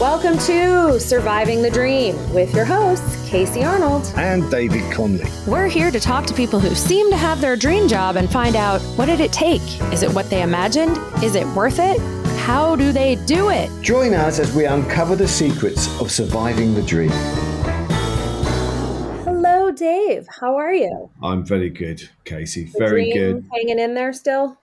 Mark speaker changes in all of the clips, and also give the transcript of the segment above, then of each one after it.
Speaker 1: Welcome to Surviving the Dream with your hosts, Casey Arnold
Speaker 2: and David Conley.
Speaker 1: We're here to talk to people who seem to have their dream job and find out, what did it take? Is it what they imagined? Is it worth it? How do they do it?
Speaker 2: Join us as we uncover the secrets of surviving the dream.
Speaker 1: Hello, Dave. How are you?
Speaker 2: I'm very good, Casey. Very good.
Speaker 1: Hanging in there still?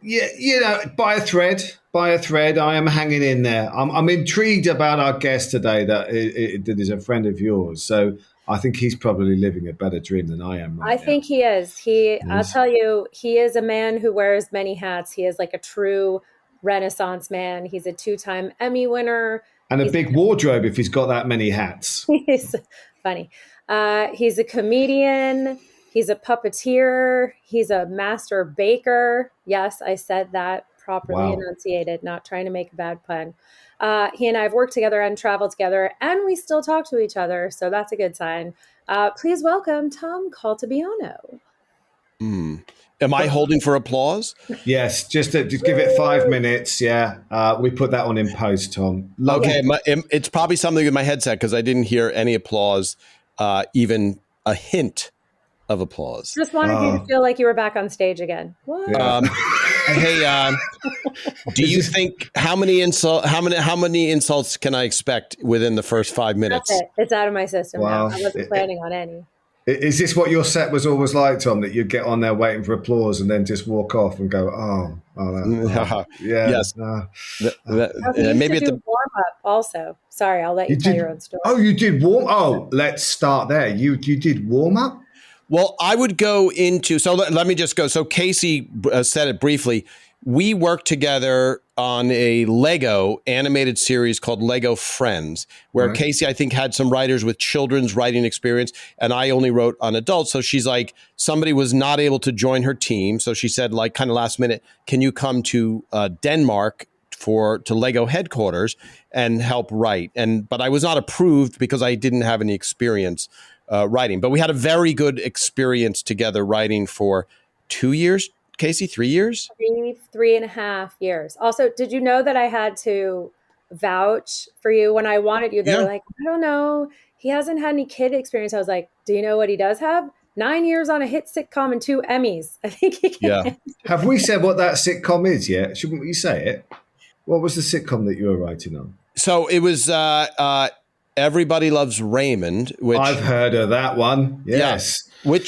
Speaker 2: Yeah, you know, by a thread, I am hanging in there. I'm intrigued about our guest today that is a friend of yours. So I think he's probably living a better dream than I am right now.
Speaker 1: I think he is. I'll tell you, he is a man who wears many hats. He is like a true Renaissance man. He's a 2-time Emmy winner.
Speaker 2: And a big wardrobe if he's got that many hats.
Speaker 1: He's funny. He's a comedian. He's a puppeteer. He's a master baker. Yes, I said that properly enunciated, not trying to make a bad pun. He and I have worked together and traveled together, and we still talk to each other, so that's a good sign. Please welcome Tom Caltabiano.
Speaker 3: Am I holding for applause?
Speaker 2: Yes, just give it 5 minutes. Yeah, we put that on in post, Tom.
Speaker 3: Okay, it's probably something in my headset because I didn't hear any applause, even a hint of applause.
Speaker 1: Just wanted you to feel like you were back on stage again. What?
Speaker 3: Hey, do you think how many insults can I expect within the first 5 minutes?
Speaker 1: That's it. It's out of my system now. I wasn't planning on any.
Speaker 2: Is this what your set was always like, Tom? That you'd get on there waiting for applause and then just walk off and go,
Speaker 3: yes.
Speaker 1: Maybe at the warm up. Also, sorry, I'll let you tell your own story.
Speaker 2: Oh, you did warm. Oh, let's start there. You did warm up.
Speaker 3: Well, I would go into, so let me just go. So Casey said it briefly. We worked together on a Lego animated series called Lego Friends, where Casey, I think, had some writers with children's writing experience, and I only wrote on adults. So she's like, somebody was not able to join her team. So she said, like, kind of last minute, can you come to Denmark to Lego headquarters and help write? But I was not approved because I didn't have any experience writing. But we had a very good experience together writing for 2 years. Casey, 3 years?
Speaker 1: 3.5 years. Also, did you know that I had to vouch for you when I wanted you? They were like, I don't know. He hasn't had any kid experience. I was like, do you know what he does have? 9 years on a hit sitcom and 2 Emmys. I think he can.
Speaker 2: Yeah. Have we said what that sitcom is yet? Shouldn't we say it? What was the sitcom that you were writing on?
Speaker 3: So it was Everybody Loves Raymond. Which
Speaker 2: I've heard of that one. Yes.
Speaker 3: Yeah,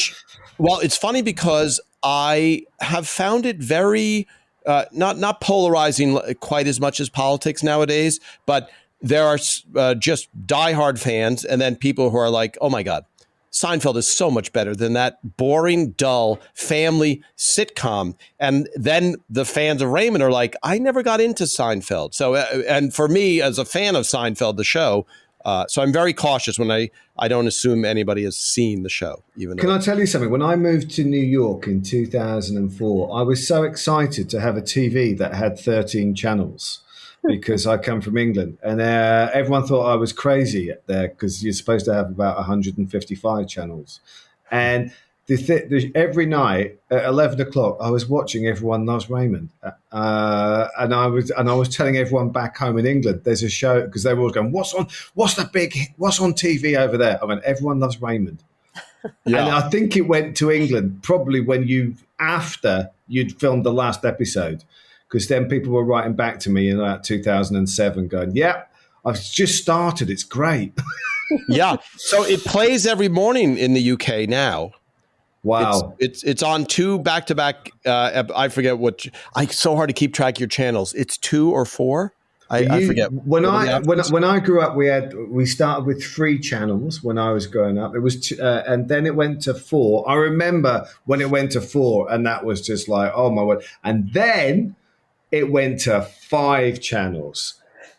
Speaker 3: well, it's funny because I have found it very not polarizing quite as much as politics nowadays, but there are just diehard fans and then people who are like, oh my God, Seinfeld is so much better than that boring, dull family sitcom. And then the fans of Raymond are like, I never got into Seinfeld. So, and for me as a fan of Seinfeld, the show, so I'm very cautious when I don't assume anybody has seen the show. Can
Speaker 2: I tell you something? When I moved to New York in 2004, I was so excited to have a TV that had 13 channels because I come from England. And everyone thought I was crazy there because you're supposed to have about 155 channels. And every night at 11 o'clock, I was watching Everyone Loves Raymond. And I was telling everyone back home in England, there's a show, because they were all going, what's on TV over there? I went, Everyone Loves Raymond. Yeah. And I think it went to England probably after you'd filmed the last episode, because then people were writing back to me in about 2007 going, yeah, I've just started. It's great.
Speaker 3: Yeah. So it plays every morning in the UK now.
Speaker 2: Wow.
Speaker 3: It's on 2 back-to-back. I forget it's so hard to keep track of your channels. It's 2 or 4. I forget.
Speaker 2: When I grew up, we started with 3 channels when I was growing up. It was and then it went to 4. I remember when it went to 4, and that was just like, oh my word. And then it went to 5 channels.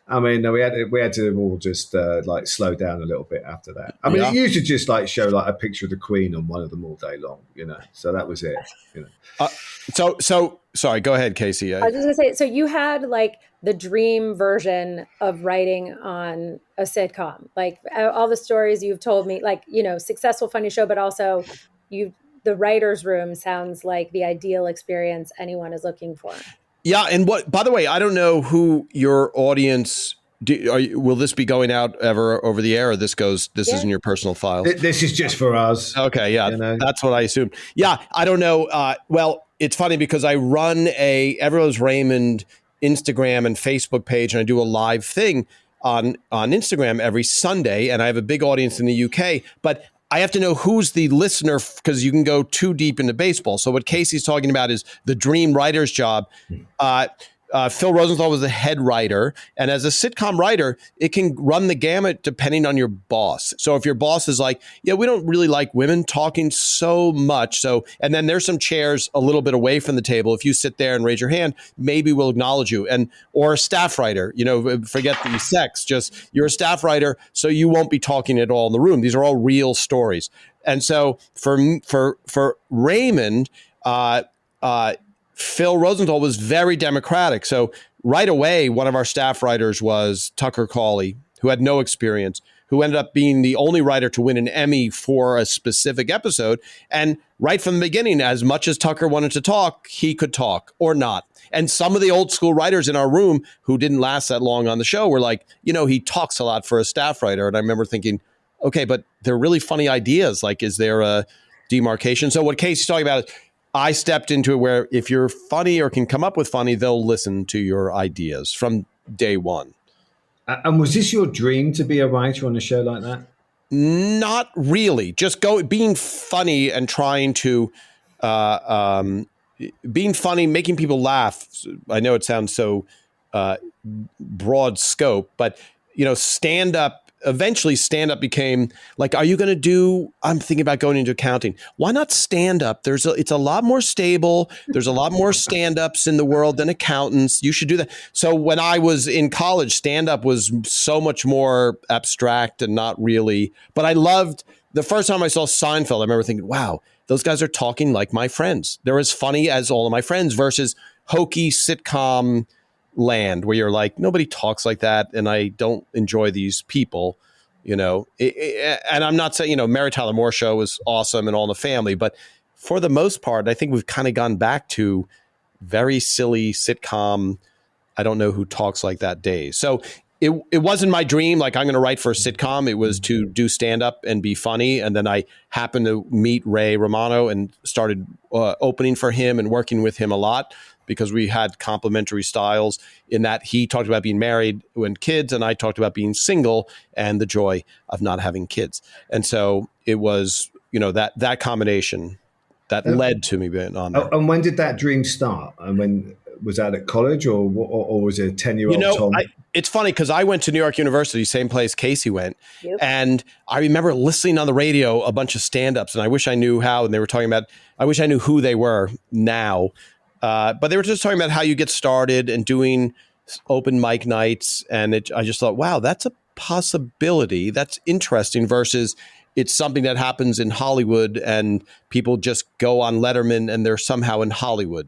Speaker 2: I mean, we had to all just like slow down a little bit after that. I mean, It used to just like show like a picture of the Queen on one of them all day long, you know. So that was it. You know.
Speaker 3: So sorry. Go ahead, Casey.
Speaker 1: I was just gonna say. So you had like the dream version of writing on a sitcom, like all the stories you've told me, like, you know, successful, funny show, but also the writer's room sounds like the ideal experience anyone is looking for.
Speaker 3: Yeah. And by the way, I don't know who your audience will this be going out ever over the air, or this
Speaker 1: Yeah.
Speaker 3: is in your personal files?
Speaker 2: This is just for us.
Speaker 3: Okay, yeah,
Speaker 2: you know?
Speaker 3: that's what I assumed. Yeah, I don't know. Well, it's funny because I run a Everyone's Raymond Instagram and Facebook page, and I do a live thing on Instagram every Sunday, and I have a big audience in the UK, but I have to know who's the listener because you can go too deep into baseball. So what Casey's talking about is the dream writer's job. Phil Rosenthal was the head writer. And as a sitcom writer, it can run the gamut depending on your boss. So if your boss is like, yeah, we don't really like women talking so much. So, and then there's some chairs a little bit away from the table. If you sit there and raise your hand, maybe we'll acknowledge you. Or a staff writer, forget the sex, just you're a staff writer. So you won't be talking at all in the room. These are all real stories. And so for Raymond, Phil Rosenthal was very democratic. So right away, one of our staff writers was Tucker Cawley, who had no experience, who ended up being the only writer to win an Emmy for a specific episode. And right from the beginning, as much as Tucker wanted to talk, he could talk or not. And some of the old school writers in our room who didn't last that long on the show were like, he talks a lot for a staff writer. And I remember thinking, okay, but they're really funny ideas. Like, is there a demarcation? So what Casey's talking about is, I stepped into it where if you're funny or can come up with funny, they'll listen to your ideas from day one.
Speaker 2: And was this your dream to be a writer on a show like that?
Speaker 3: Not really. Just being funny and trying to, being funny, making people laugh. I know it sounds so broad scope, but eventually stand up became like, are you going to do, I'm thinking about going into accounting. Why not stand up? It's a lot more stable. There's a lot more stand ups in the world than accountants. You should do that. So when I was in college, stand up was so much more abstract and not really, but I loved the first time I saw Seinfeld. I remember thinking, wow, those guys are talking like my friends. They're as funny as all of my friends versus hokey sitcom land where you're like, nobody talks like that, and I don't enjoy these people, and I'm not saying, Mary Tyler Moore show was awesome and All in the Family, but for the most part, I think we've kind of gone back to very silly sitcom, I don't know who talks like that days. So it wasn't my dream, like I'm going to write for a sitcom. It was to do stand-up and be funny, and then I happened to meet Ray Romano and started opening for him and working with him a lot, because we had complementary styles in that he talked about being married and kids, and I talked about being single and the joy of not having kids. And so it was, that combination that led to me being on there.
Speaker 2: And when did that dream start? And when was that at college, or was it a 10-year-old Tom?
Speaker 3: It's funny because I went to New York University, same place Casey went. Yep. And I remember listening on the radio a bunch of stand-ups, and I wish I knew how, and they were talking about, I wish I knew who they were now. But they were just talking about how you get started and doing open mic nights. And I just thought, wow, that's a possibility. That's interesting versus it's something that happens in Hollywood and people just go on Letterman and they're somehow in Hollywood,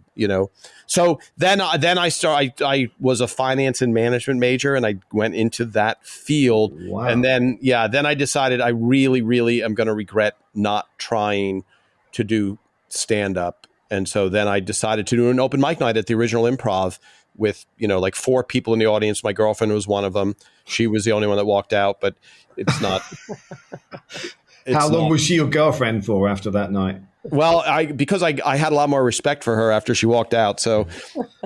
Speaker 3: So then I was a finance and management major, and I went into that field.
Speaker 2: Wow.
Speaker 3: And then I decided I really, really am going to regret not trying to do stand up. And so then I decided to do an open mic night at the Original Improv with, like 4 people in the audience. My girlfriend was one of them. She was the only one that walked out, but it's not.
Speaker 2: How long was she your girlfriend for after that night?
Speaker 3: Well, because I had a lot more respect for her after she walked out, so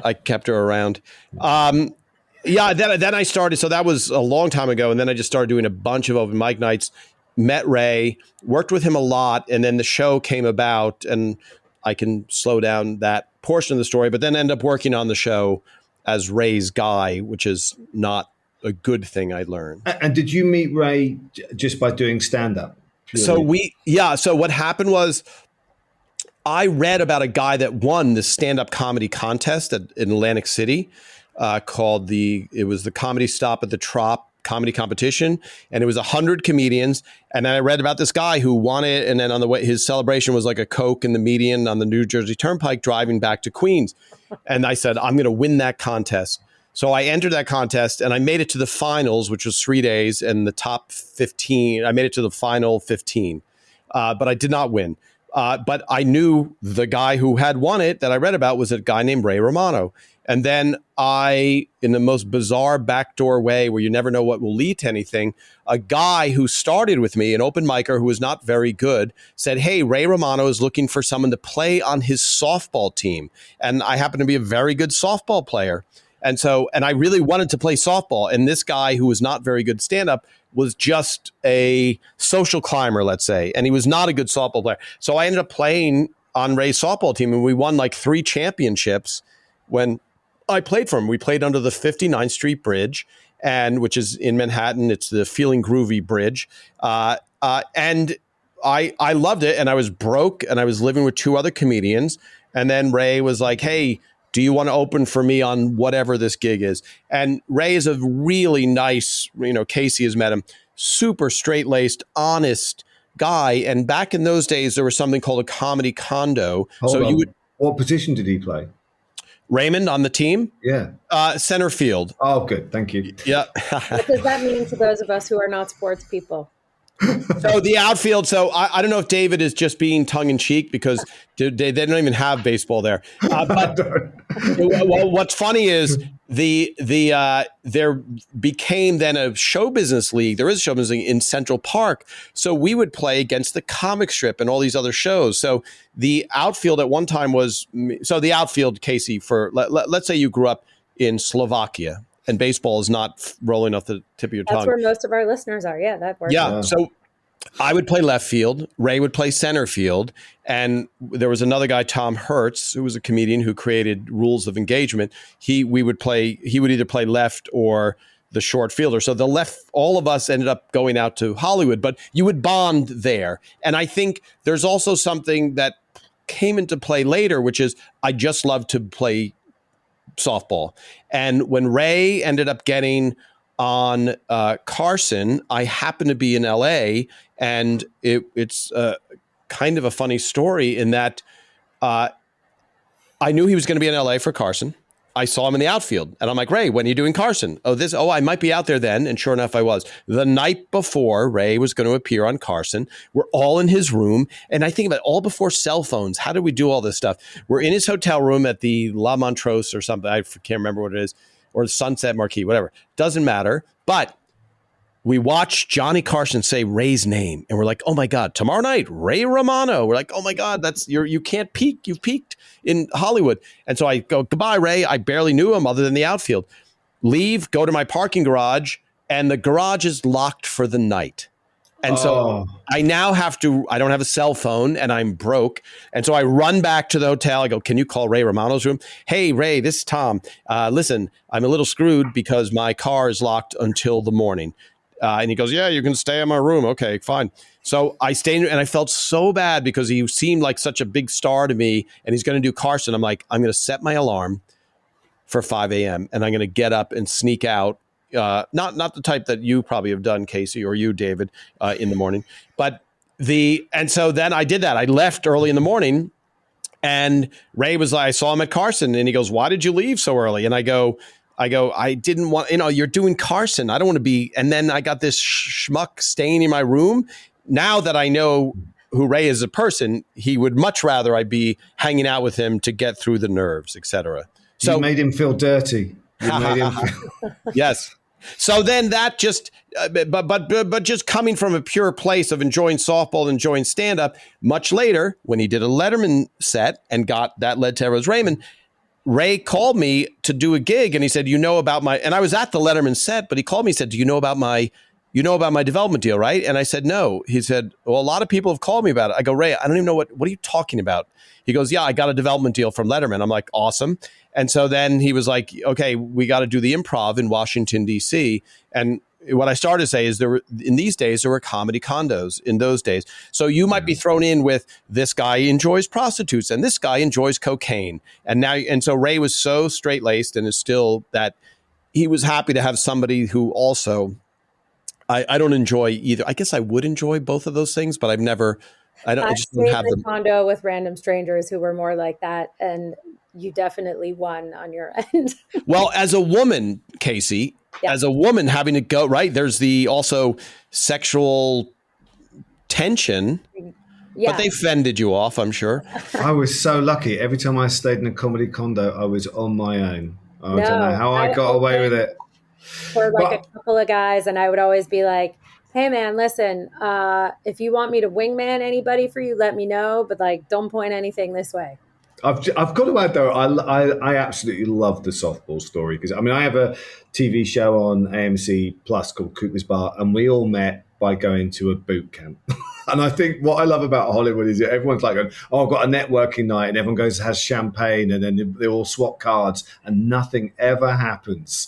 Speaker 3: I kept her around. Then I started. So that was a long time ago, and then I just started doing a bunch of open mic nights. Met Ray, worked with him a lot, and then the show came about, and I can slow down that portion of the story, but then end up working on the show as Ray's guy, which is not a good thing, I learned.
Speaker 2: And did you meet Ray just by doing stand-up? Purely?
Speaker 3: So what happened was I read about a guy that won this stand-up comedy contest in Atlantic City called it was the Comedy Stop at the Trop comedy competition, and it was 100 comedians. And then I read about this guy who won it, and then on the way, his celebration was like a Coke in the median on the New Jersey Turnpike driving back to Queens. And I said, I'm going to win that contest. So I entered that contest, and I made it to the finals, which was 3 days, and the top 15. I made it to the final 15, but I did not win. But I knew the guy who had won it that I read about was a guy named Ray Romano. And then I, in the most bizarre backdoor way where you never know what will lead to anything, a guy who started with me, an open micer who was not very good, said, hey, Ray Romano is looking for someone to play on his softball team. And I happen to be a very good softball player. And I really wanted to play softball. And this guy who was not very good stand-up was just a social climber, let's say. And he was not a good softball player. So I ended up playing on Ray's softball team, and we won like 3 championships when I played for him. We played under the 59th Street Bridge, which is in Manhattan. It's the Feeling Groovy Bridge. And I loved it, and I was broke, and I was living with 2 other comedians. And then Ray was like, hey, do you want to open for me on whatever this gig is? And Ray is a really nice, Casey has met him, super straight-laced, honest guy. And back in those days, there was something called a comedy condo.
Speaker 2: What position did he play?
Speaker 3: Raymond on the team?
Speaker 2: Yeah.
Speaker 3: Center field.
Speaker 2: Oh, good. Thank you.
Speaker 3: Yeah.
Speaker 1: What does that mean to those of us who are not sports people?
Speaker 3: So the outfield. So I don't know if David is just being tongue in cheek because they don't even have baseball there. But what's funny is there became then a show business league. There is a show business league in Central Park. So we would play against the comic strip and all these other shows. So the outfield at one time the outfield, Casey, for let's say you grew up in Slovakia. And baseball is not rolling off the tip of your tongue.
Speaker 1: That's where most of our listeners are. Yeah, that works.
Speaker 3: Yeah. So I would play left field. Ray would play center field. And there was another guy, Tom Hertz, who was a comedian who created rules of engagement. He would either play left or the short fielder. So all of us ended up going out to Hollywood, but you would bond there. And I think there's also something that came into play later, which is I just love to play softball. And when Ray ended up getting on Carson, I happened to be in LA, and it's kind of a funny story in that I knew he was going to be in LA for Carson. I saw him in the outfield, and I'm like, Ray, when are you doing Carson? I might be out there then. And sure enough, I was. The night before Ray was going to appear on Carson, we're all in his room. And I think about all before cell phones. How did we do all this stuff? We're in his hotel room at the La Montrose or something. I can't remember what it is, or the Sunset Marquis, whatever. Doesn't matter. But we watch Johnny Carson say Ray's name, and we're like, oh my God, tomorrow night, Ray Romano. We're like, oh my God, you can't peak. You've peaked in Hollywood. And so I go, goodbye, Ray. I barely knew him other than the outfield. Leave, go to my parking garage, and the garage is locked for the night. And so I now I don't have a cell phone, and I'm broke. And so I run back to the hotel. I go, can you call Ray Romano's room? Hey, Ray, this is Tom. Listen, I'm a little screwed because my car is locked until the morning. And he goes, yeah, you can stay in my room. Okay, fine. So I stayed, and I felt so bad because he seemed like such a big star to me, and he's going to do Carson. I'm like, I'm going to set my alarm for 5 a.m. and I'm going to get up and sneak out. Not the type that you probably have done, Casey, or you, David, in the morning. And so then I did that. I left early in the morning, and Ray was like, I saw him at Carson, and he goes, why did you leave so early? And I go, I didn't want, you're doing Carson. I don't want to be. And then I got this schmuck staying in my room. Now that I know who Ray is as a person, he would much rather I be hanging out with him to get through the nerves, etc. So
Speaker 2: you made him feel dirty.
Speaker 3: Yes. So then that just, but just coming from a pure place of enjoying softball, enjoying stand-up, much later, when he did a Letterman set and that led to Rose Raymond, Ray called me to do a gig, and he said, and I was at the Letterman set, but he called me and said, do you know about my development deal, right? And I said, no. He said, well, a lot of people have called me about it. I go, Ray, I don't even know what are you talking about? He goes, yeah, I got a development deal from Letterman. I'm like, awesome. And so then he was like, okay, we got to do the Improv in Washington, D.C. And what I started to say is in these days, there were comedy condos in those days. So you might be thrown in with this guy enjoys prostitutes and this guy enjoys cocaine. And so Ray was so straight-laced and is still that he was happy to have somebody who also, I don't enjoy either. I guess I would enjoy both of those things, but I just don't have them.
Speaker 1: Condo with random strangers who were more like that, and you definitely won on your end.
Speaker 3: Well, as a woman, Casey, as a woman having to go, right, there's the also sexual tension
Speaker 1: Yeah.
Speaker 3: But they fended you off, I'm sure.
Speaker 2: I was so lucky. Every time I stayed in a comedy condo, I was on my own. I don't know
Speaker 1: No,
Speaker 2: how I
Speaker 1: I
Speaker 2: got away with
Speaker 1: opened
Speaker 2: it.
Speaker 1: for like a
Speaker 2: But
Speaker 1: couple of guys, and I would always be like, "Hey, man, listen, if you want me to wingman anybody for you, let me know, but like, don't point anything this way."
Speaker 2: I've got to add though, I absolutely love the softball story because I mean I have a TV show on AMC Plus called Cooper's Bar, and we all met by going to a boot camp. And I think what I love about Hollywood is that everyone's like, "Oh, I've got a networking night," and everyone goes has champagne, and then they all swap cards, and nothing ever happens.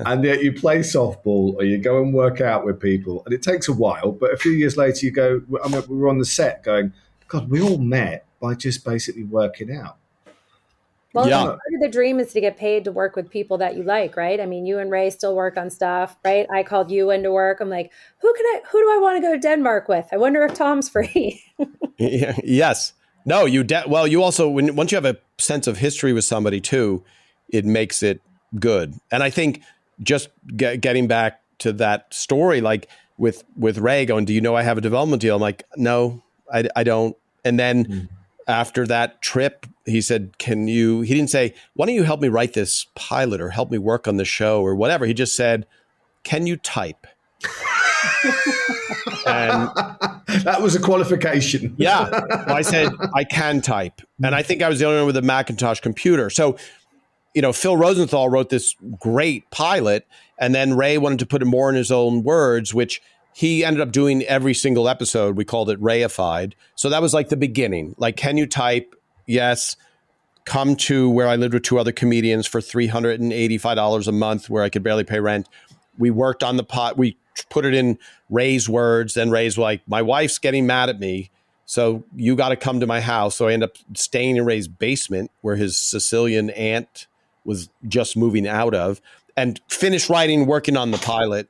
Speaker 2: And yet you play softball or you go and work out with people, and it takes a while, but a few years later you go. I mean, we were on the set going, God, we all met by just basically working out.
Speaker 1: Well,
Speaker 3: Yeah.
Speaker 1: part of the dream is to get paid to work with people that you like, right? I mean, you and Ray still work on stuff, right? I called you into work. I'm like, who do I want to go to Denmark with? I wonder if Tom's free.
Speaker 3: Yes. No, well, you also, once you have a sense of history with somebody too, it makes it good. And I think just getting back to that story, like with Ray going, "Do you know I have a development deal?" I'm like, "No, I don't." And then after that trip, he said, he didn't say, "Why don't you help me write this pilot or help me work on the show or whatever?" He just said, "Can you type?" And
Speaker 2: that was a qualification.
Speaker 3: yeah, I said, "I can type." And I think I was the only one with a Macintosh computer. So, Phil Rosenthal wrote this great pilot, and then Ray wanted to put it more in his own words, which he ended up doing every single episode. We called it Rayified. So that was like the beginning. Like, can you type? Yes. Come to where I lived with two other comedians for $385 a month, where I could barely pay rent. We worked on the pot. We put it in Ray's words. Then Ray's like, "My wife's getting mad at me, so you got to come to my house." So I ended up staying in Ray's basement, where his Sicilian aunt was just moving out of, and finished working on the pilot,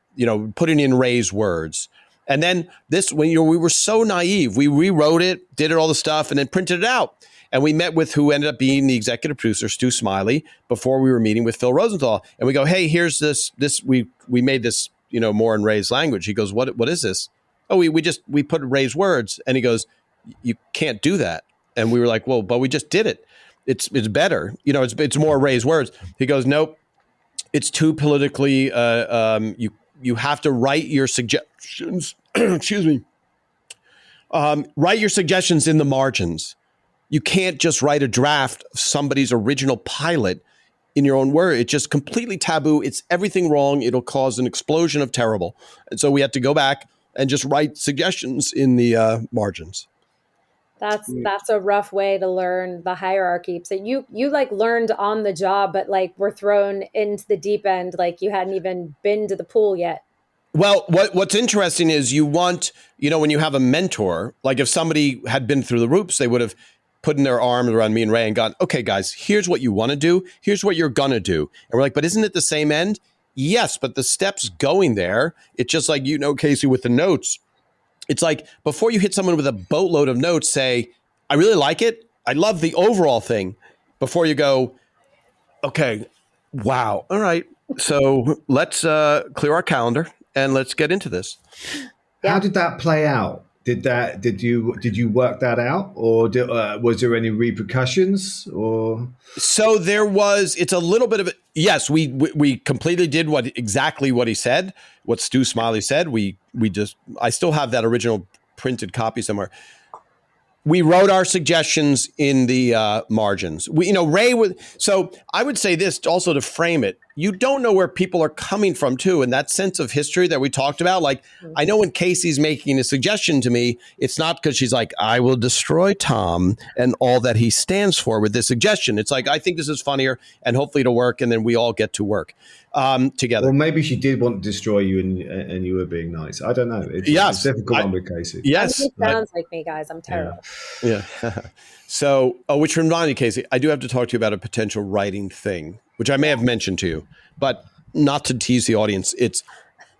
Speaker 3: putting in Ray's words. And then we were so naive, we rewrote it, did all the stuff, and then printed it out. And we met with who ended up being the executive producer, Stu Smiley, before we were meeting with Phil Rosenthal. And we go, "Hey, here's this, we made this, more in Ray's language." He goes, what is this? "Oh, we put Ray's words." And he goes, "You can't do that." And we were like, "Well, but we just did it. It's better. It's more Ray's words." He goes, "Nope. It's too politically, you have to write your suggestions." Excuse me. Write your suggestions in the margins. You can't just write a draft of somebody's original pilot in your own word. It's just completely taboo. It's everything wrong. It'll cause an explosion of terrible. And so we had to go back and just write suggestions in the margins.
Speaker 1: That's a rough way to learn the hierarchy. So you like learned on the job, but like were thrown into the deep end, like you hadn't even been to the pool yet.
Speaker 3: Well, what's interesting is you want, when you have a mentor, like if somebody had been through the ropes, they would have put in their arms around me and Ray and gone, "Okay, guys, here's what you want to do. Here's what you're going to do." And we're like, "But isn't it the same end?" Yes, but the steps going there, it's just like, Casey, with the notes. It's like before you hit someone with a boatload of notes, say, "I really like it. I love the overall thing," before you go, "Okay, wow. All right. So let's clear our calendar and let's get into this."
Speaker 1: Yeah.
Speaker 2: How did that play out? Did you work that out, or was there any repercussions? Or
Speaker 3: so it's a little bit of it. Yes, we completely did exactly what he said, what Stu Smiley said. I still have that original printed copy somewhere. We wrote our suggestions in the margins. Ray would. So I would say this also to frame it. You don't know where people are coming from too, and that sense of history that we talked about. Like, I know when Casey's making a suggestion to me, it's not because she's like, "I will destroy Tom and all that he stands for with this suggestion." It's like, "I think this is funnier, and hopefully it'll work, and then we all get to work together."
Speaker 2: Or maybe she did want to destroy you, and you were being nice. I don't know. It's a difficult one with Casey.
Speaker 3: Yes,
Speaker 1: it sounds like me, guys. I'm terrible.
Speaker 3: Yeah. So, which reminded me, Casey, I do have to talk to you about a potential writing thing, which I may have mentioned to you, but not to tease the audience. It's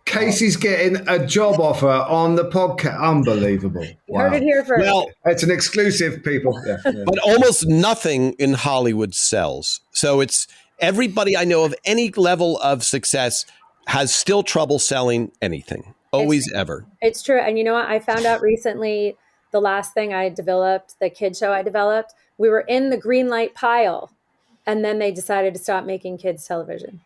Speaker 2: Casey's getting a job offer on the podcast. Unbelievable.
Speaker 1: Wow. Heard it here first.
Speaker 3: Well,
Speaker 2: it's an exclusive, people. Yeah.
Speaker 3: But almost nothing in Hollywood sells. So it's everybody I know of any level of success has still trouble selling anything. Always, ever.
Speaker 1: It's true. And you know what? I found out recently the last thing I developed, the kid show I developed, we were in the green light pile. And then they decided to stop making kids television.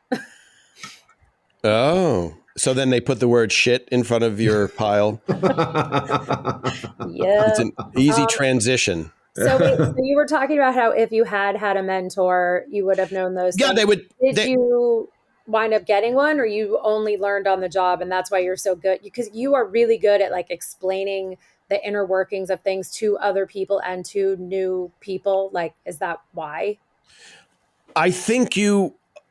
Speaker 3: Oh, so then they put the word shit in front of your pile.
Speaker 1: Yeah.
Speaker 3: It's an easy transition.
Speaker 1: So wait, so you were talking about how if you had had a mentor, you would have known those
Speaker 3: Yeah,
Speaker 1: things. Did
Speaker 3: they,
Speaker 1: you wind up getting one, or you only learned on the job and that's why you're so good? Because you are really good at like explaining the inner workings of things to other people and to new people. Like, is that why?
Speaker 3: I think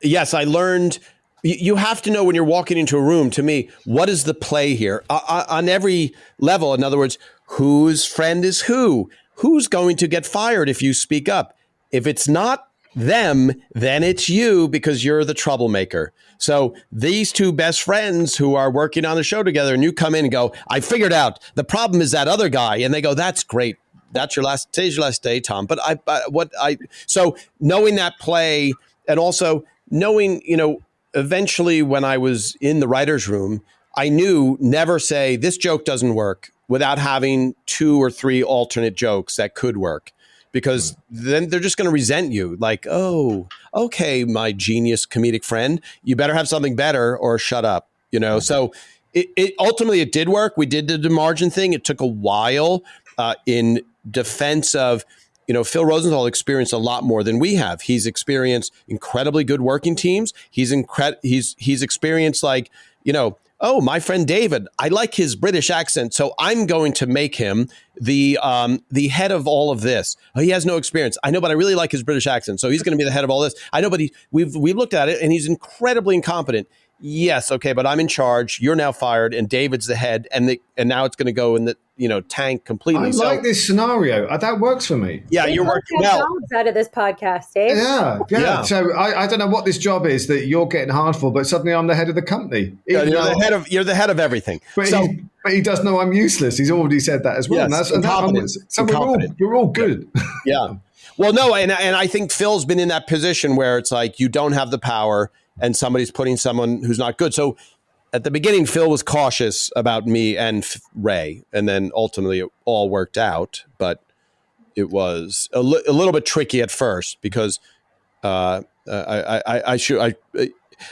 Speaker 3: yes, I learned. You have to know when you're walking into a room, to me, what is the play here on every level? In other words, whose friend is who? Who's going to get fired if you speak up? If it's not them, then it's you because you're the troublemaker. So these two best friends who are working on the show together, and you come in and go, I figured out the problem is that other guy. And they go, that's great. That's today's your last day, Tom. But so knowing that play, and also knowing, eventually when I was in the writer's room, I knew never say this joke doesn't work without having 2 or 3 alternate jokes that could work, because then they're just going to resent you. Like, oh, okay, my genius comedic friend, you better have something better or shut up, So it ultimately it did work. We did the margin thing. It took a while in defense of, Phil Rosenthal experienced a lot more than we have. He's experienced incredibly good working teams. He's experienced like, oh, my friend David, I like his British accent, so I'm going to make him the head of all of this. Oh, he has no experience. I know, but I really like his British accent, so he's going to be the head of all this. I know, but we've looked at it, and he's incredibly incompetent. Yes, okay, but I'm in charge. You're now fired, and David's the head, and now it's going to go in the tank completely.
Speaker 2: I like this scenario. That works for me.
Speaker 3: Yeah, you're working well.
Speaker 1: Jobs out of this podcast, Dave.
Speaker 2: Yeah. So I don't know what this job is that you're getting hard for, but suddenly I'm the head of the company.
Speaker 3: You're the head of everything.
Speaker 2: But he does know I'm useless. He's already said that as well.
Speaker 3: Yes,
Speaker 2: so we're all good.
Speaker 3: Yeah. Well, no, and I think Phil's been in that position where it's like you don't have the power, and somebody's putting someone who's not good. So at the beginning, Phil was cautious about me and Ray, and then ultimately it all worked out. But it was a little bit tricky at first because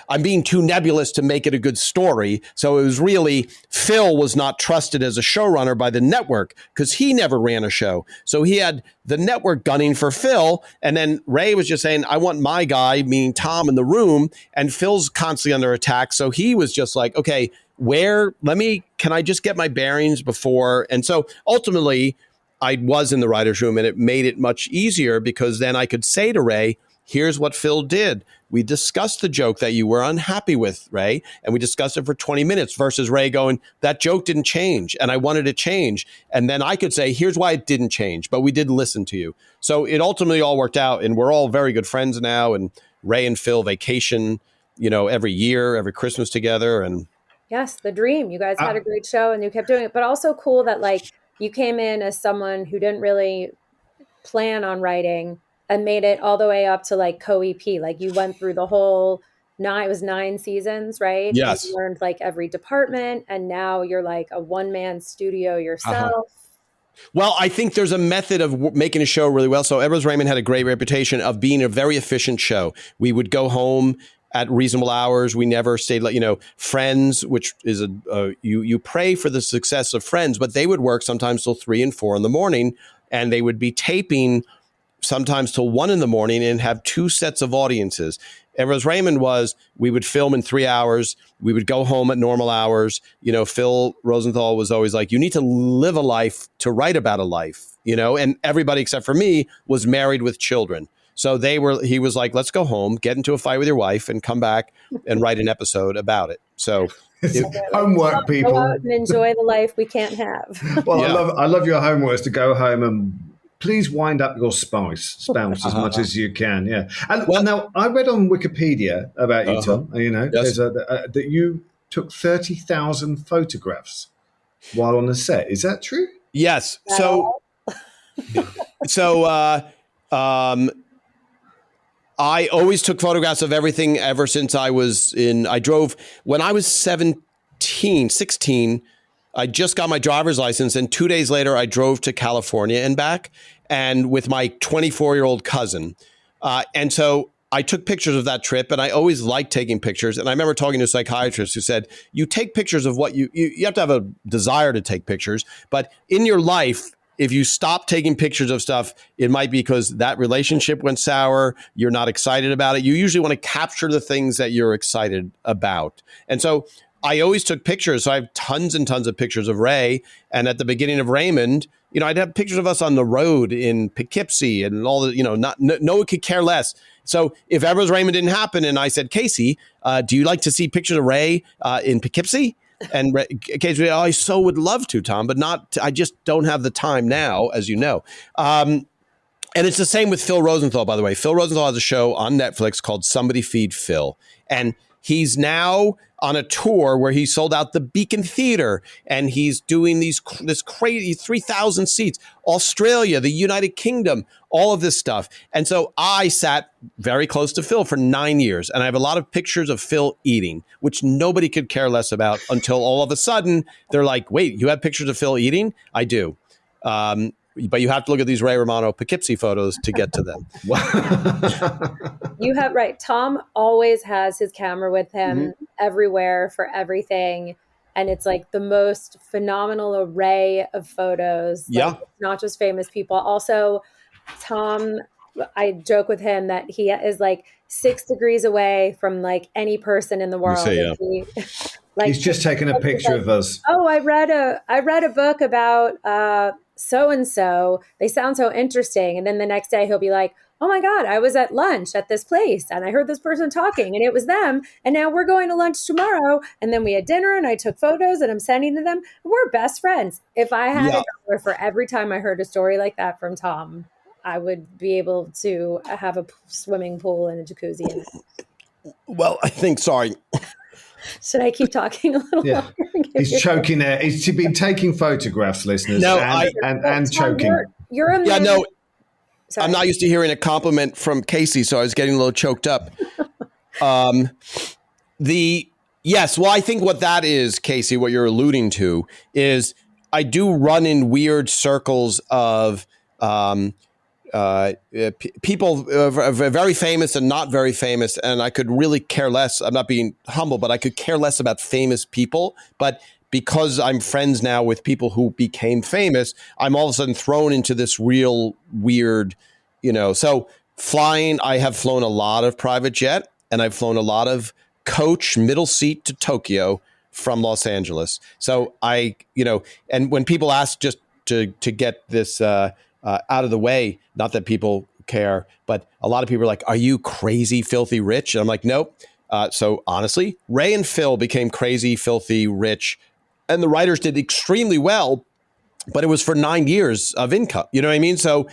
Speaker 3: I'm being too nebulous to make it a good story. So it was really, Phil was not trusted as a showrunner by the network because he never ran a show. So he had the network gunning for Phil. And then Ray was just saying, I want my guy, meaning Tom, in the room. And Phil's constantly under attack. So he was just like, okay, can I just get my bearings before? And so ultimately I was in the writer's room, and it made it much easier because then I could say to Ray, here's what Phil did. We discussed the joke that you were unhappy with, Ray, and we discussed it for 20 minutes versus Ray going, that joke didn't change, and I wanted it to change. And then I could say, here's why it didn't change, but we did listen to you. So it ultimately all worked out, and we're all very good friends now, and Ray and Phil vacation, every year, every Christmas together. And
Speaker 1: yes, the dream. You guys had a great show, and you kept doing it, but also cool that like you came in as someone who didn't really plan on writing and made it all the way up to like co-EP. Like you went through the whole it was 9 seasons, right?
Speaker 3: Yes.
Speaker 1: And you learned like every department, and now you're like a one-man studio yourself.
Speaker 3: Well, I think there's a method of making a show really well. So Everest Raymond had a great reputation of being a very efficient show. We would go home at reasonable hours. We never stayed Friends, which is you pray for the success of Friends, but they would work sometimes till 3 and 4 in the morning, and they would be taping sometimes till 1 in the morning and have 2 sets of audiences. Everest Raymond we would film in 3 hours. We would go home at normal hours. Phil Rosenthal was always like, you need to live a life to write about a life, and everybody except for me was married with children. So he was like, let's go home, get into a fight with your wife, and come back and write an episode about it. So
Speaker 2: homework, people.
Speaker 1: Go out and enjoy the life we can't have.
Speaker 2: Well, yeah. I love your homework is to go home and please wind up your spouse as much as you can. Yeah. And now I read on Wikipedia about you, Tom, yes. That you took 30,000 photographs while on the set. Is that true?
Speaker 3: Yes. I always took photographs of everything ever since I drove when I was 16. I just got my driver's license, and 2 days later, I drove to California and back, and with my 24-year-old cousin. And so I took pictures of that trip, and I always liked taking pictures. And I remember talking to a psychiatrist who said, you take pictures of what you have to have a desire to take pictures. But in your life, if you stop taking pictures of stuff, it might be because that relationship went sour. You're not excited about it. You usually want to capture the things that you're excited about. And so I always took pictures. So I have tons and tons of pictures of Ray. And at the beginning of Raymond, I'd have pictures of us on the road in Poughkeepsie and all the, no one could care less. So if Ever's Raymond didn't happen and I said, Casey, do you like to see pictures of Ray in Poughkeepsie? And Casey, I so would love to, Tom, but I just don't have the time now, as you know. And it's the same with Phil Rosenthal, by the way. Phil Rosenthal has a show on Netflix called Somebody Feed Phil. And he's now on a tour where he sold out the Beacon Theater, and he's doing this crazy 3,000 seats, Australia, the United Kingdom, all of this stuff. And so I sat very close to Phil for 9 years, and I have a lot of pictures of Phil eating, which nobody could care less about until all of a sudden they're like, wait, you have pictures of Phil eating? I do. But you have to look at these Ray Romano Poughkeepsie photos to get to them.
Speaker 1: You have right. Tom always has his camera with him everywhere for everything. And it's like the most phenomenal array of photos.
Speaker 3: Yeah.
Speaker 1: Like, not just famous people. Also, Tom, I joke with him that he is like 6 degrees away from like any person in the world.
Speaker 3: Say, yeah.
Speaker 2: He's just taken a picture of us.
Speaker 1: Oh, I read a book about so-and-so. They sound so interesting. And then the next day he'll be like, oh my God, I was at lunch at this place and I heard this person talking and it was them. And now we're going to lunch tomorrow. And then we had dinner and I took photos and I'm sending to them. We're best friends. If I had a dollar for every time I heard a story like that from Tom, I would be able to have a swimming pool and a jacuzzi in it.
Speaker 3: Well, I think, sorry.
Speaker 1: Should I keep talking a little longer?
Speaker 2: He's choking there. He's been taking photographs, listeners,
Speaker 3: No,
Speaker 2: and choking.
Speaker 1: You're a
Speaker 3: yeah, no.
Speaker 1: Sorry.
Speaker 3: I'm not used to hearing a compliment from Casey, so I was getting a little choked up. Yes, well, I think what that is, Casey, what you're alluding to is I do run in weird circles of people very famous and not very famous, and I could really care less. I'm not being humble, but I could care less about famous people. But because I'm friends now with people who became famous, I'm all of a sudden thrown into this real weird, So flying, I have flown a lot of private jet, and I've flown a lot of coach middle seat to Tokyo from Los Angeles. So and when people ask just to get this out of the way, not that people care, but a lot of people are like, are you crazy, filthy rich? And I'm like, nope. So honestly, Ray and Phil became crazy, filthy rich, and the writers did extremely well, but it was for 9 years of income. You know what I mean? So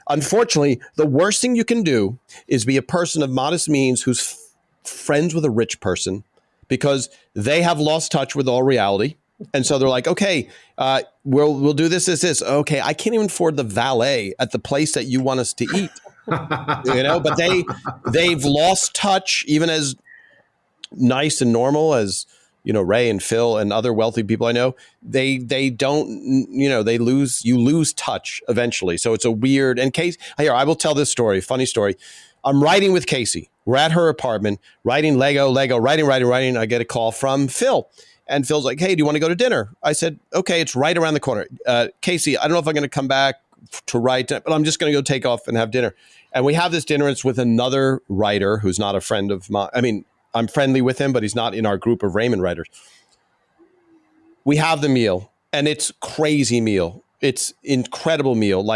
Speaker 3: unfortunately, the worst thing you can do is be a person of modest means who's friends with a rich person because they have lost touch with all reality. And so they're like, okay, we'll do this. Okay, I can't even afford the valet at the place that you want us to eat. But they've lost touch, even as nice and normal as Ray and Phil and other wealthy people I know. They don't, you lose touch eventually. So it's a weird. And Casey, here, I will tell this story, funny story. I'm writing with Casey. We're at her apartment, writing Lego, writing. I get a call from Phil. And Phil's like, hey, do you want to go to dinner? I said, okay, it's right around the corner. Casey, I don't know if I'm going to come back to write, but I'm just going to go take off and have dinner. And we have this dinner. It's with another writer who's not a friend of mine. I mean, I'm friendly with him, but he's not in our group of Raymond writers. We have the meal, and it's crazy meal. It's incredible meal.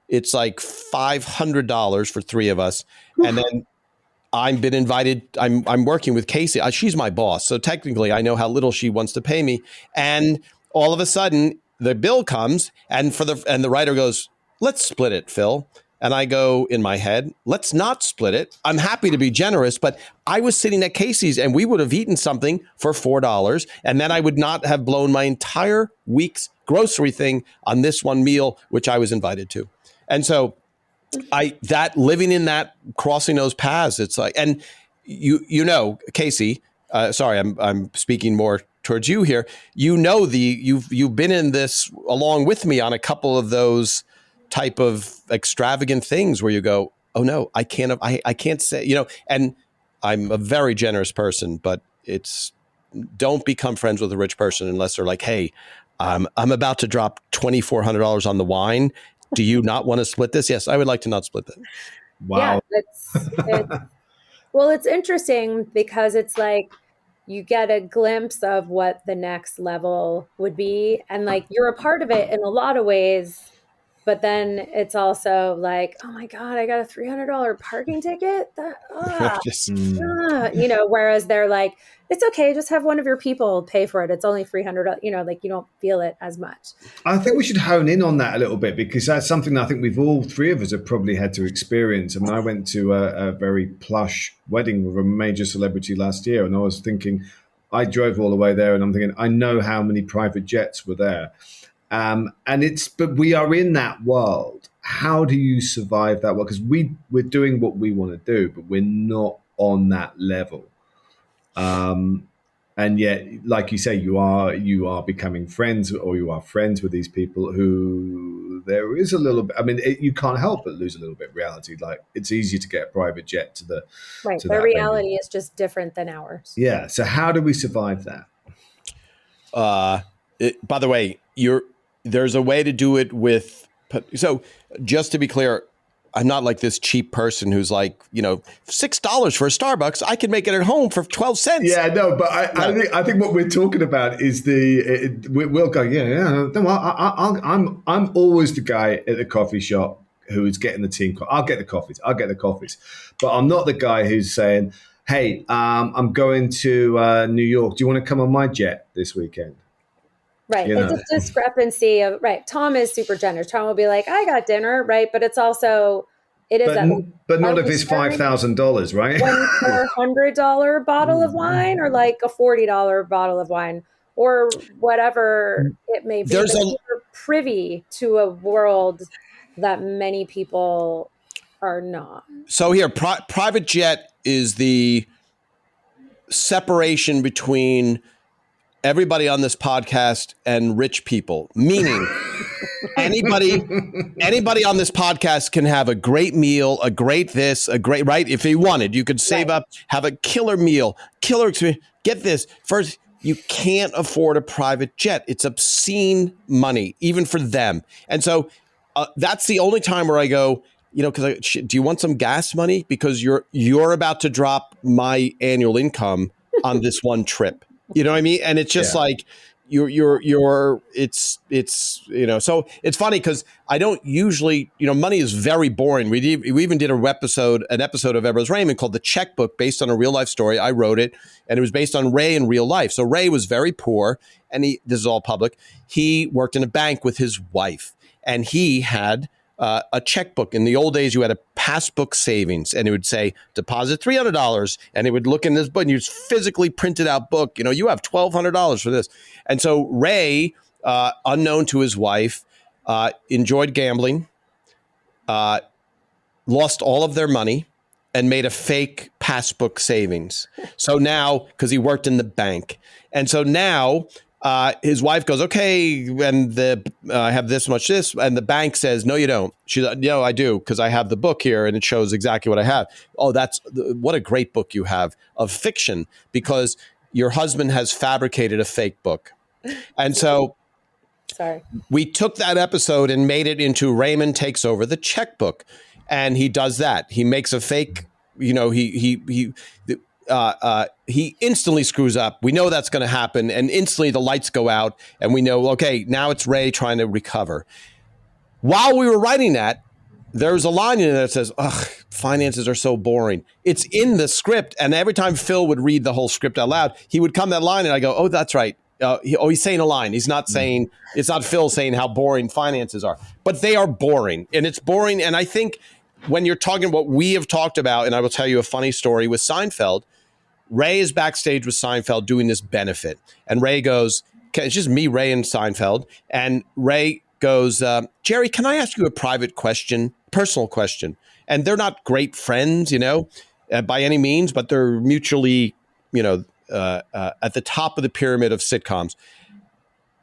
Speaker 3: It's like $500 for 3 of us. And then I've been invited. I'm working with Casey. She's my boss. So technically I know how little she wants to pay me. And all of a sudden the bill comes and the writer goes, let's split it, Phil. And I go in my head, let's not split it. I'm happy to be generous, but I was sitting at Casey's and we would have eaten something for $4. And then I would not have blown my entire week's grocery thing on this one meal, which I was invited to. And so living in that, crossing those paths, it's like, and Casey, sorry, I'm speaking more towards you here. You've been in this along with me on a couple of those type of extravagant things where you go, oh no, I can't say, and I'm a very generous person, but don't become friends with a rich person unless they're like, hey, I'm about to drop $2,400 on the wine. Do you not want to split this? Yes, I would like to not split that.
Speaker 2: Wow.
Speaker 1: Yeah, well, it's interesting because it's like you get a glimpse of what the next level would be, and like you're a part of it in a lot of ways, but then it's also like, oh my God, I got a $300 parking ticket.
Speaker 3: Just
Speaker 1: Whereas they're like, it's okay, just have one of your people pay for it. It's only $300, like you don't feel it as much.
Speaker 2: I think we should hone in on that a little bit because that's something that I think we've all three of us have probably had to experience. I mean, I went to a very plush wedding with a major celebrity last year, and I was thinking, I drove all the way there, and I'm thinking, I know how many private jets were there. But we are in that world. How do you survive that world? Because we're doing what we want to do, but we're not on that level. And yet, like you say, you are becoming friends, or you are friends with these people who there is a little bit. I mean, you can't help but lose a little bit of reality. Like it's easier to get a private jet to the
Speaker 1: right.
Speaker 2: to
Speaker 1: Their
Speaker 2: that
Speaker 1: reality
Speaker 2: venue.
Speaker 1: is just different than ours.
Speaker 2: Yeah. So how do we survive that?
Speaker 3: By the way, there's a way to do it with. So just to be clear, I'm not like this cheap person who's like, $6 for a Starbucks. I can make it at home for 12 cents.
Speaker 2: Yeah, no, but I think what we're talking about is we'll go. Yeah. No, I'm always the guy at the coffee shop who is getting the team. I'll get the coffees. But I'm not the guy who's saying, "Hey, I'm going to New York. Do you want to come on my jet this weekend?"
Speaker 1: Right. It's a discrepancy of, right. Tom is super generous. Tom will be like, I got dinner, right? But it's also,
Speaker 2: but not if it's $5,000, right?
Speaker 1: $400 bottle of wine, or like a $40 bottle of wine, or whatever it may be. You're privy to a world that many people are not.
Speaker 3: So here, private jet is the separation between everybody on this podcast and rich people, meaning anybody on this podcast can have a great meal, a great right. If you wanted, you could save up, have a killer meal, killer experience. Get this first. You can't afford a private jet. It's obscene money, even for them. And so that's the only time where I go, because do you want some gas money? Because you're about to drop my annual income on this one trip. You know what I mean? And it's just like it's so it's funny because I don't usually, money is very boring. We even did an episode of Everett's Raymond called The Checkbook, based on a real life story. I wrote it, and it was based on Ray in real life. So Ray was very poor, and this is all public. He worked in a bank with his wife, and he had a checkbook. In the old days, you had a passbook savings, and it would say deposit $300, and it would look in this book, and you physically printed out book. You have $1,200 for this. And so Ray, unknown to his wife, enjoyed gambling, lost all of their money, and made a fake passbook savings. So now, because he worked in the bank, and so now his wife goes, okay, and I have this much, and the bank says, no, you don't. She's like, no, I do, because I have the book here, and it shows exactly what I have. Oh, what a great book you have of fiction, because your husband has fabricated a fake book. And so we took that episode and made it into Raymond Takes Over the Checkbook. And he does that. He makes a fake, he instantly screws up. We know that's going to happen. And instantly the lights go out, and we know, okay, now it's Ray trying to recover. While we were writing that, there's a line in there that says, ugh, finances are so boring. It's in the script. And every time Phil would read the whole script out loud, he would come that line, and I go, oh, that's right. He's saying a line. He's not saying, it's not Phil saying how boring finances are, but they are boring, and it's boring. And I think when you're talking what we have talked about, and I will tell you a funny story with Seinfeld, Ray is backstage with Seinfeld doing this benefit, and Ray goes, it's just me, Ray, and Seinfeld. And Ray goes, Jerry, can I ask you a private question, personal question? And they're not great friends, by any means, but they're mutually, at the top of the pyramid of sitcoms.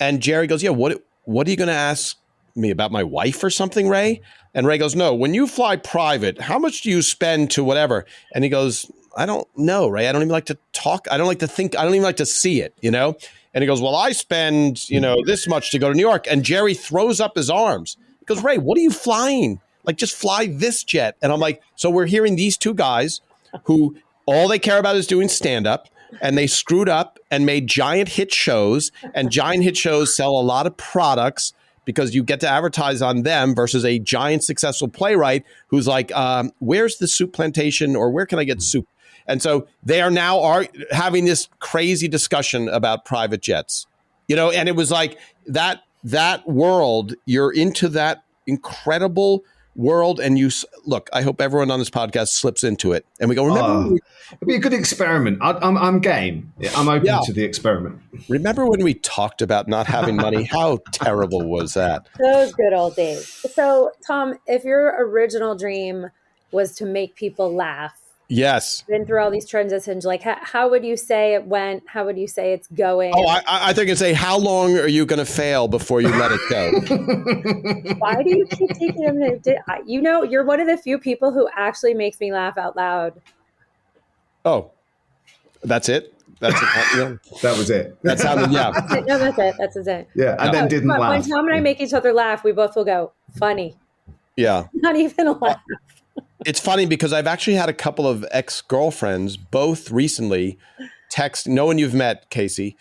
Speaker 3: And Jerry goes, yeah, what are you going to ask me about my wife or something, Ray? And Ray goes, no, when you fly private, how much do you spend to whatever? And he goes, I don't know, Ray. I don't even like to talk. I don't like to think. I don't even like to see it, you know? And he goes, well, I spend, this much to go to New York. And Jerry throws up his arms. He goes, Ray, what are you flying? Like, just fly this jet. And I'm like, so we're hearing these two guys who all they care about is doing stand-up, and they screwed up and made giant hit shows, and giant hit shows sell a lot of products because you get to advertise on them versus a giant successful playwright who's like, where's the soup plantation, or where can I get soup? And so they are now having this crazy discussion about private jets, and it was like that world, you're into that incredible world, and look, I hope everyone on this podcast slips into it, and we go, remember,
Speaker 2: it'd be a good experiment. I'm game. I'm open to the experiment.
Speaker 3: Remember when we talked about not having money? How terrible was that?
Speaker 1: Those good old days. So, Tom, if your original dream was to make people laugh,
Speaker 3: yes,
Speaker 1: been through all these transitions, like how would you say it went? How would you say it's going?
Speaker 3: Oh, I think I'd say, how long are you going to fail before you let it go?
Speaker 1: Why do you keep taking him to, you're one of the few people who actually makes me laugh out loud.
Speaker 3: Oh, that's it? That's it? Yeah.
Speaker 2: That was it.
Speaker 3: That's how, yeah.
Speaker 1: That's it. No, that's it. That's it.
Speaker 2: Yeah, and then didn't laugh.
Speaker 1: When Tom and I make each other laugh, we both will go, funny.
Speaker 3: Yeah.
Speaker 1: Not even a laugh.
Speaker 3: It's funny because I've actually had a couple of ex-girlfriends, both recently, text, no one you've met, Casey,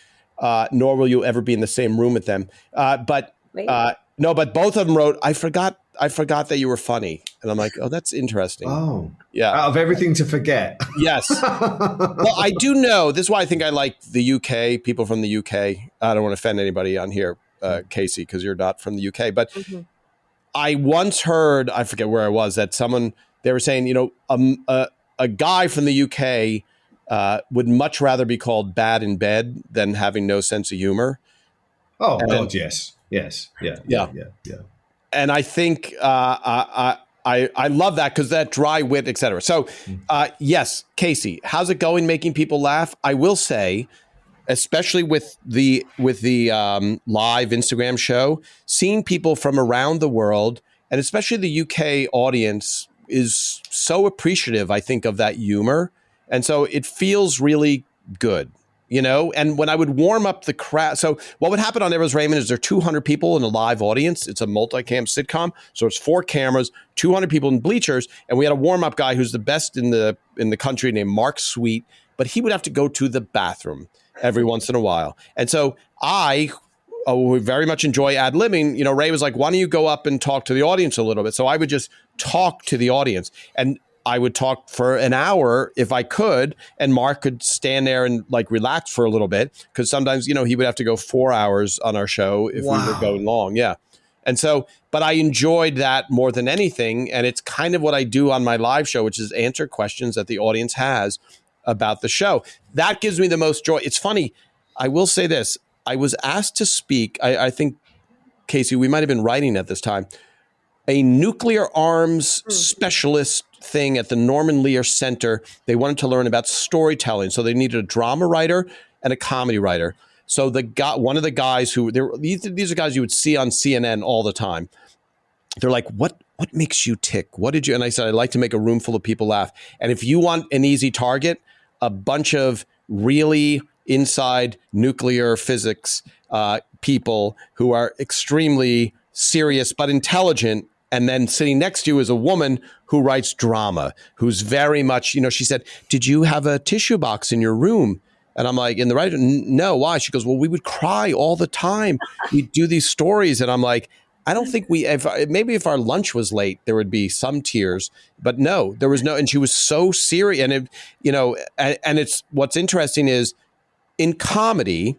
Speaker 3: nor will you ever be in the same room with them. But both of them wrote, I forgot that you were funny. And I'm like, oh, that's interesting.
Speaker 2: Oh,
Speaker 3: yeah.
Speaker 2: Out of everything to forget.
Speaker 3: Yes. Well, I do know, this is why I think I like the UK, people from the UK. I don't want to offend anybody on here, Casey, because you're not from the UK. But I once heard, I forget where I was, that they were saying, a guy from the UK would much rather be called bad in bed than having no sense of humor.
Speaker 2: Oh, God, yes. Yeah.
Speaker 3: And I think I love that because that dry wit, et cetera. So, yes, Casey, how's it going making people laugh? I will say, especially with the live Instagram show, seeing people from around the world, and especially the UK audience, is so appreciative, I think, of that humor. And so it feels really good, and when I would warm up the crowd. So what would happen on Ever's Raymond is there are 200 people in a live audience. It's a multi-cam sitcom. So it's 4 cameras, 200 people in bleachers. And we had a warm-up guy who's the best in the country named Mark Sweet, but he would have to go to the bathroom every once in a while. And so I would very much enjoy ad-libbing. Ray was like, why don't you go up and talk to the audience a little bit? So I would just talk to the audience, and I would talk for an hour if I could, and Mark could stand there and like relax for a little bit, because sometimes, he would have to go 4 hours on our show if we were going long. Yeah. And so, but I enjoyed that more than anything. And it's kind of what I do on my live show, which is answer questions that the audience has about the show. That gives me the most joy. It's funny. I will say this. I was asked to speak. I think, Casey, we might have been writing at this time, a nuclear arms specialist thing at the Norman Lear Center. They wanted to learn about storytelling. So they needed a drama writer and a comedy writer. So one of the guys these are guys you would see on CNN all the time. They're like, what makes you tick? What did you? And I said, I'd like to make a room full of people laugh. And if you want an easy target, a bunch of really inside nuclear physics people who are extremely serious but intelligent. And then sitting next to you is a woman who writes drama, who's very much, she said, did you have a tissue box in your room? And I'm like, in the writing, no, why? She goes, well, we would cry all the time. We'd do these stories. And I'm like, I don't think maybe if our lunch was late, there would be some tears, but no, there was no, and she was so serious. And and it's, what's interesting is in comedy,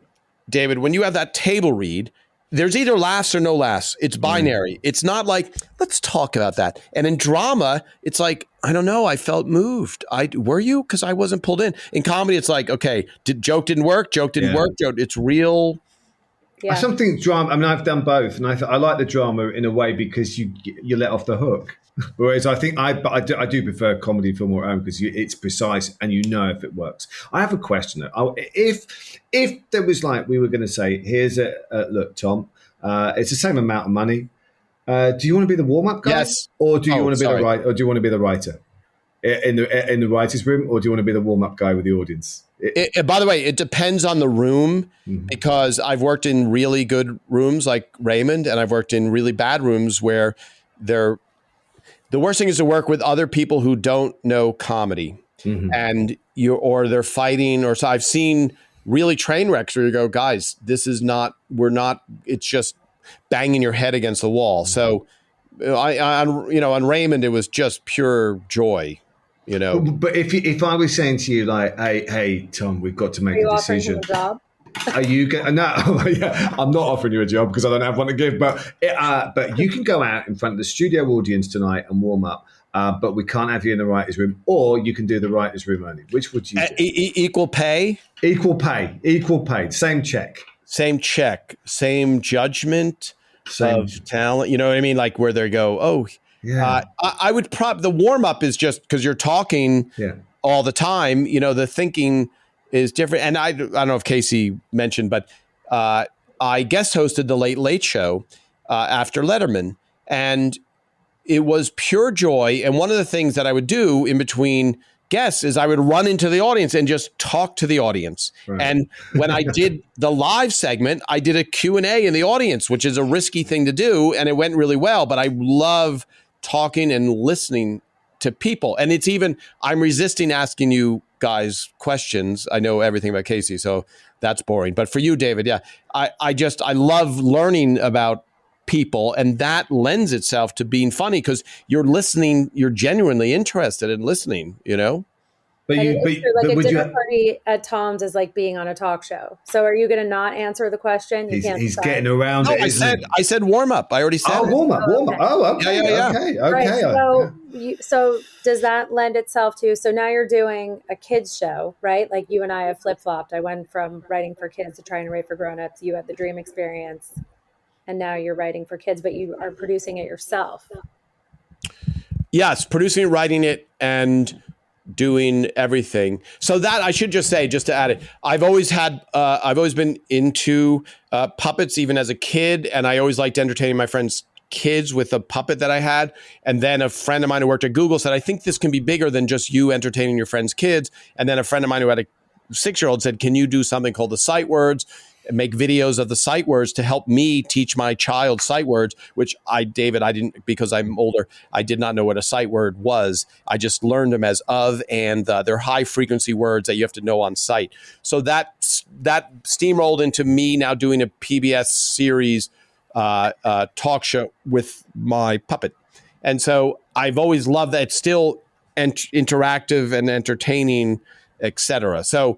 Speaker 3: David, when you have that table read, there's either laughs or no laughs. It's binary. It's not like, let's talk about that. And in drama, it's like, I don't know, I felt moved. Were you? Because I wasn't pulled in. In comedy, it's like, okay, joke didn't work. Joke. It's real.
Speaker 2: Yeah. I something drama. I mean, I've done both, and I like the drama in a way because you let off the hook. Whereas I think I do prefer comedy for more own because it's precise and you know if it works. I have a question. If there was like we were going to say, here's a look, Tom, it's the same amount of money. Do you want to be the warm up guy,
Speaker 3: Yes.
Speaker 2: or do you
Speaker 3: Oh,
Speaker 2: want to be the
Speaker 3: sorry.
Speaker 2: or do you want to be the writer in the writers' room, or do you want to be the warm up guy with the audience?
Speaker 3: By the way, it depends on the room because I've worked in really good rooms like Raymond, and I've worked in really bad rooms where they're the worst thing is to work with other people who don't know comedy, and or they're fighting, or so I've seen really train wrecks where you go, guys, this is not, we're not, it's just banging your head against the wall. So on Raymond, it was just pure joy,
Speaker 2: But if I was saying to you like, hey Tom, we've got to
Speaker 1: Are
Speaker 2: make
Speaker 1: you
Speaker 2: a
Speaker 1: offering him
Speaker 2: decision.
Speaker 1: a job?
Speaker 2: Are you going? No, yeah, I'm not offering you a job because I don't have one to give. But you can go out in front of the studio audience tonight and warm up. But we can't have you in the writers' room, or you can do the writers' room only. Which would you do?
Speaker 3: Equal pay,
Speaker 2: Equal pay, same check,
Speaker 3: same check, same judgment
Speaker 2: same.
Speaker 3: of talent. You know what I mean? Like where they go, oh,
Speaker 2: Yeah,
Speaker 3: I would the warm up is just because you're talking
Speaker 2: yeah.
Speaker 3: all the time. The thinking is different. And I don't know if Casey mentioned, but I guest hosted the Late Late Show after Letterman, and it was pure joy. And one of the things that I would do in between guests is I would run into the audience and just talk to the audience.
Speaker 2: Right.
Speaker 3: And when I did the live segment, I did a Q&A in the audience, which is a risky thing to do. And it went really well. But I love talking and listening to people. And it's even, I'm resisting asking you guys questions. I know everything about Casey, so that's boring. But for you, David, yeah, I love learning about people, and that lends itself to being funny because you're listening, you're genuinely interested in listening,
Speaker 2: But
Speaker 1: And
Speaker 2: you,
Speaker 1: it's true, like a
Speaker 2: would
Speaker 1: dinner
Speaker 2: you?
Speaker 1: party at Tom's is like being on a talk show. So are you going to not answer the question? You can't.
Speaker 2: He's
Speaker 1: decide.
Speaker 2: getting around
Speaker 3: No,
Speaker 2: it. Isn't he?
Speaker 3: I said warm up. I already said
Speaker 2: Oh,
Speaker 3: it.
Speaker 2: warm up.
Speaker 1: Okay.
Speaker 2: Oh, okay,
Speaker 3: Yeah.
Speaker 2: okay.
Speaker 1: Right. So does that lend itself to? So now you're doing a kids show, right? Like you and I have flip flopped. I went from writing for kids to trying to write for grown-ups. You had the dream experience, and now you're writing for kids, but you are producing it yourself.
Speaker 3: Yes, producing, writing it, and doing everything. So that I should just say, just to add it, I've always been into puppets even as a kid, and I always liked entertaining my friends' kids with a puppet that I had. And then a friend of mine who worked at Google said, I think this can be bigger than just you entertaining your friends' kids. And then a friend of mine who had a 6-year-old said, can you do something called the sight words? Make videos of the sight words to help me teach my child sight words, which I didn't, because I'm older, I did not know what a sight word was. I just learned them as of, and they're high frequency words that you have to know on sight. So that steamrolled into me now doing a PBS series talk show with my puppet. And so I've always loved that. It's still interactive and entertaining, etc. So,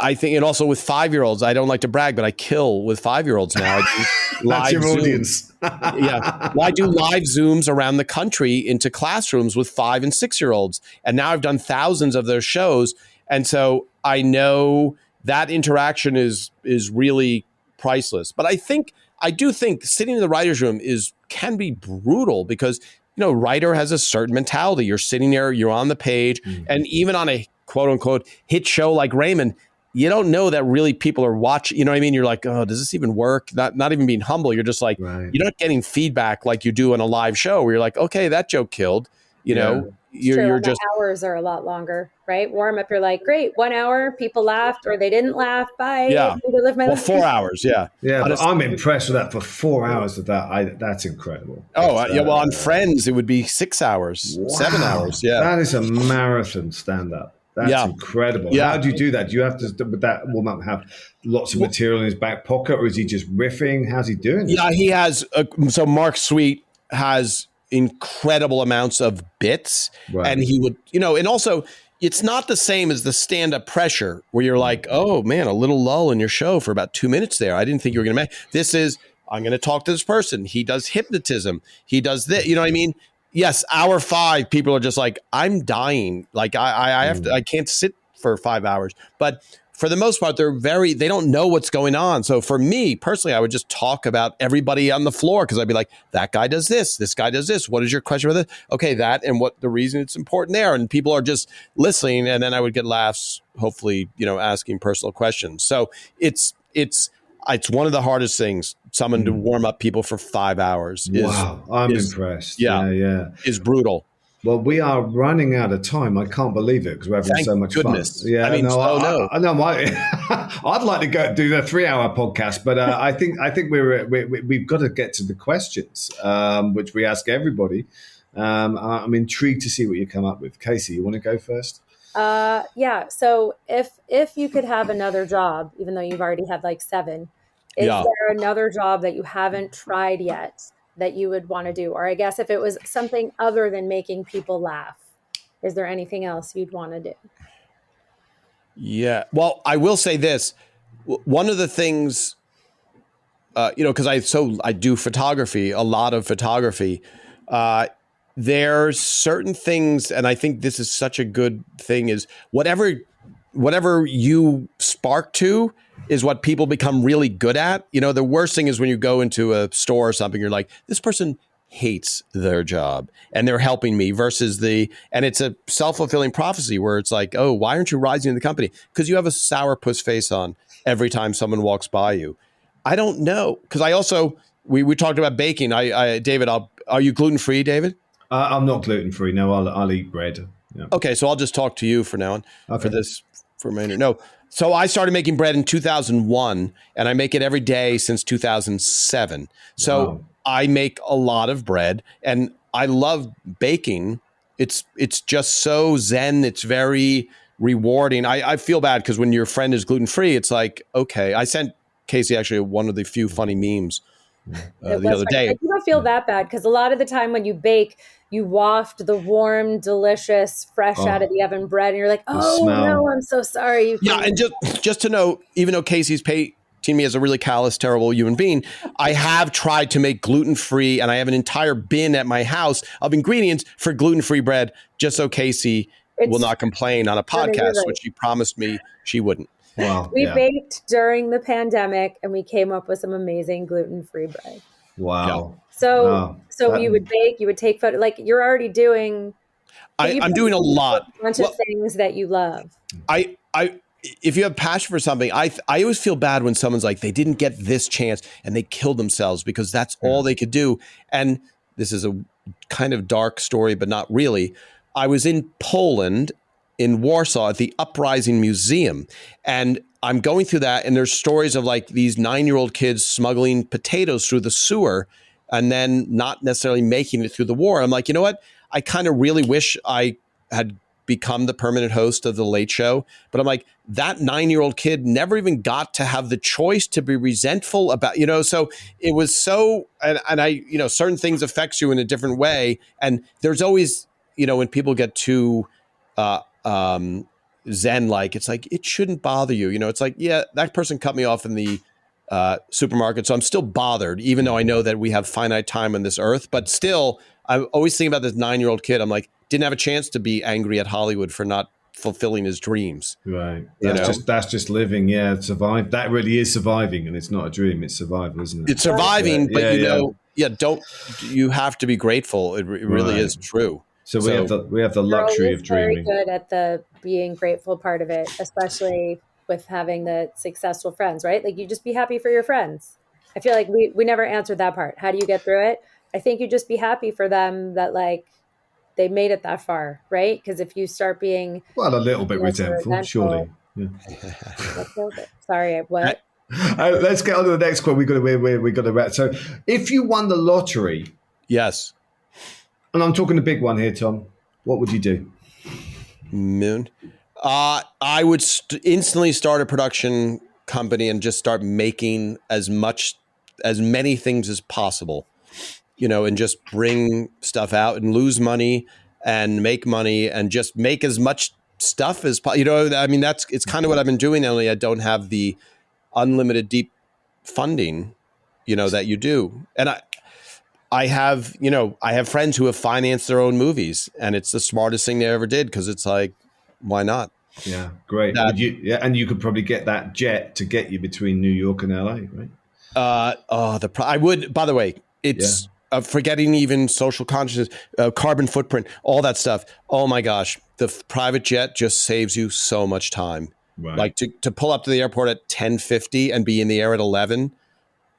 Speaker 3: I think, and also with 5-year-olds, I don't like to brag, but I kill with 5-year-olds now. I do
Speaker 2: That's your
Speaker 3: Zooms.
Speaker 2: audience.
Speaker 3: Yeah. Well, I do live Zooms around the country into classrooms with 5 and 6-year-olds. And now I've done thousands of those shows. And so I know that interaction is really priceless. But I do think sitting in the writer's room can be brutal because, writer has a certain mentality. You're sitting there, you're on the page, and even on a quote unquote hit show like Raymond, you don't know that really people are watching. You know what I mean? You're like, oh, does this even work? Not even being humble. You're just like,
Speaker 2: Right.
Speaker 3: You're not getting feedback like you do on a live show where you're like, okay, that joke killed. You're just,
Speaker 1: the hours are a lot longer, right? Warm up, you're like, great, 1 hour, people laughed or they didn't laugh. Bye.
Speaker 3: Yeah.
Speaker 1: Live my life.
Speaker 3: 4 hours. Yeah.
Speaker 2: Yeah, but I'm impressed with that for 4 hours of that. That's incredible.
Speaker 3: Well, on Friends, it would be 6 hours, 7 hours. Yeah.
Speaker 2: That is a marathon stand-up. That's incredible.
Speaker 3: Yeah.
Speaker 2: How do you do that? Do you have to, with that warm up, have lots of material in his back pocket, or is he just riffing? How's he doing it?
Speaker 3: Yeah, he has. So Mark Sweet has incredible amounts of bits,
Speaker 2: Right.
Speaker 3: and he would, and also it's not the same as the stand-up pressure where you're like, oh man, a little lull in your show for about 2 minutes there. I didn't think you were going to make this. I'm going to talk to this person. He does hypnotism. He does this. You know what I mean? Yes, hour 5, people are just like, I'm dying. Like I have to, I can't sit for 5 hours. But for the most part, they don't know what's going on. So for me personally, I would just talk about everybody on the floor because I'd be like, that guy does this guy does this. What is your question for this? Okay, that and what the reason it's important there. And people are just listening. And then I would get laughs, hopefully, asking personal questions. So it's one of the hardest things, someone to warm up people for 5 hours.
Speaker 2: Wow, I'm impressed. Yeah.
Speaker 3: Is brutal.
Speaker 2: Well, we are running out of time. I can't believe it because we're having so much fun.
Speaker 3: Yeah, I mean,
Speaker 2: I know. I'd like to go do the 3-hour podcast, but I think we've got to get to the questions, which we ask everybody. I'm intrigued to see what you come up with. Casey, you want to go first?
Speaker 1: Yeah. So if you could have another job, even though you've already had like 7, is there another job that you haven't tried yet that you would want to do? Or I guess if it was something other than making people laugh, is there anything else you'd want to do?
Speaker 3: Yeah. Well, I will say this. One of the things, because I do photography, a lot of photography. There's certain things, and I think this is such a good thing, is whatever you spark to is what people become really good at. The worst thing is when you go into a store or something, you're like, this person hates their job and they're helping me and it's a self-fulfilling prophecy where it's like, oh, why aren't you rising in the company? Because you have a sourpuss face on every time someone walks by you. I don't know. Because I also, we talked about baking. David, are you gluten-free, David?
Speaker 2: I'm not gluten-free. No, I'll eat bread. Yeah.
Speaker 3: Okay, so I'll just talk to you for now on for a minute. No. So I started making bread in 2001, and I make it every day since 2007. So wow. I make a lot of bread, and I love baking. It's just so zen. It's very rewarding. I feel bad because when your friend is gluten-free, it's like, okay. I sent Casey actually one of the few funny memes the other day.
Speaker 1: You don't feel that bad because a lot of the time when you bake, you waft the warm, delicious, fresh out of the oven bread, and you're like, "Oh no, I'm so sorry."
Speaker 3: And just to know, even though Casey's painting me as a really callous, terrible human being, I have tried to make gluten-free, and I have an entire bin at my house of ingredients for gluten-free bread, just so Casey will not complain on a podcast, which she promised me she wouldn't.
Speaker 2: Wow.
Speaker 1: We baked during the pandemic, and we came up with some amazing gluten-free bread.
Speaker 2: Wow.
Speaker 1: So you would bake, you would take photos, like you're already doing.
Speaker 3: I'm doing a lot.
Speaker 1: A bunch of things that you love.
Speaker 3: If you have passion for something, I always feel bad when someone's like, they didn't get this chance and they killed themselves because that's all they could do. And this is a kind of dark story, but not really. I was in Poland, in Warsaw, at the Uprising Museum, and I'm going through that, and there's stories of like these 9-year-old kids smuggling potatoes through the sewer and then not necessarily making it through the war. I'm like, you know what? I kind of really wish I had become the permanent host of The Late Show. But I'm like, that 9-year-old kid never even got to have the choice to be resentful about, so it was so, and I, certain things affects you in a different way. And there's always, when people get too zen-like, it's like, it shouldn't bother you. It's like, yeah, that person cut me off in the supermarket, so I'm still bothered, even though I know that we have finite time on this earth. But still, I'm always thinking about this 9-year-old kid. I'm like, didn't have a chance to be angry at Hollywood for not fulfilling his dreams.
Speaker 2: Right. That's just living. Yeah. Survive. That really is surviving, and it's not a dream. It's survival, isn't it?
Speaker 3: It's surviving, but you have to be grateful. It really is true.
Speaker 2: So we have the luxury of dreaming.
Speaker 1: Very good at the being grateful part of it, especially with having the successful friends, right? Like you just be happy for your friends. I feel like we never answered that part. How do you get through it? I think you just be happy for them that like they made it that far, right? Because if you start being
Speaker 2: a little bit resentful, surely. Yeah.
Speaker 1: Sorry, what?
Speaker 2: Let's get on to the next one. We got to wrap. So, if you won the lottery,
Speaker 3: yes,
Speaker 2: and I'm talking a big one here, Tom, what would you do?
Speaker 3: Moon. I would instantly start a production company and just start making as many things as possible, and just bring stuff out and lose money and make money and just make as much stuff as possible. I mean, it's kind of what I've been doing. Only I don't have the unlimited deep funding, that you do. And I have friends who have financed their own movies, and it's the smartest thing they ever did because it's like, why not?
Speaker 2: Yeah, great.
Speaker 3: That
Speaker 2: And you could probably get that jet to get you between New York and LA, right?
Speaker 3: I would. By the way,
Speaker 2: Yeah,
Speaker 3: it's forgetting even social consciousness, carbon footprint, all that stuff. Oh my gosh, the private jet just saves you so much time.
Speaker 2: right.
Speaker 3: Like to pull up to the airport at 10:50 and be in the air at 11.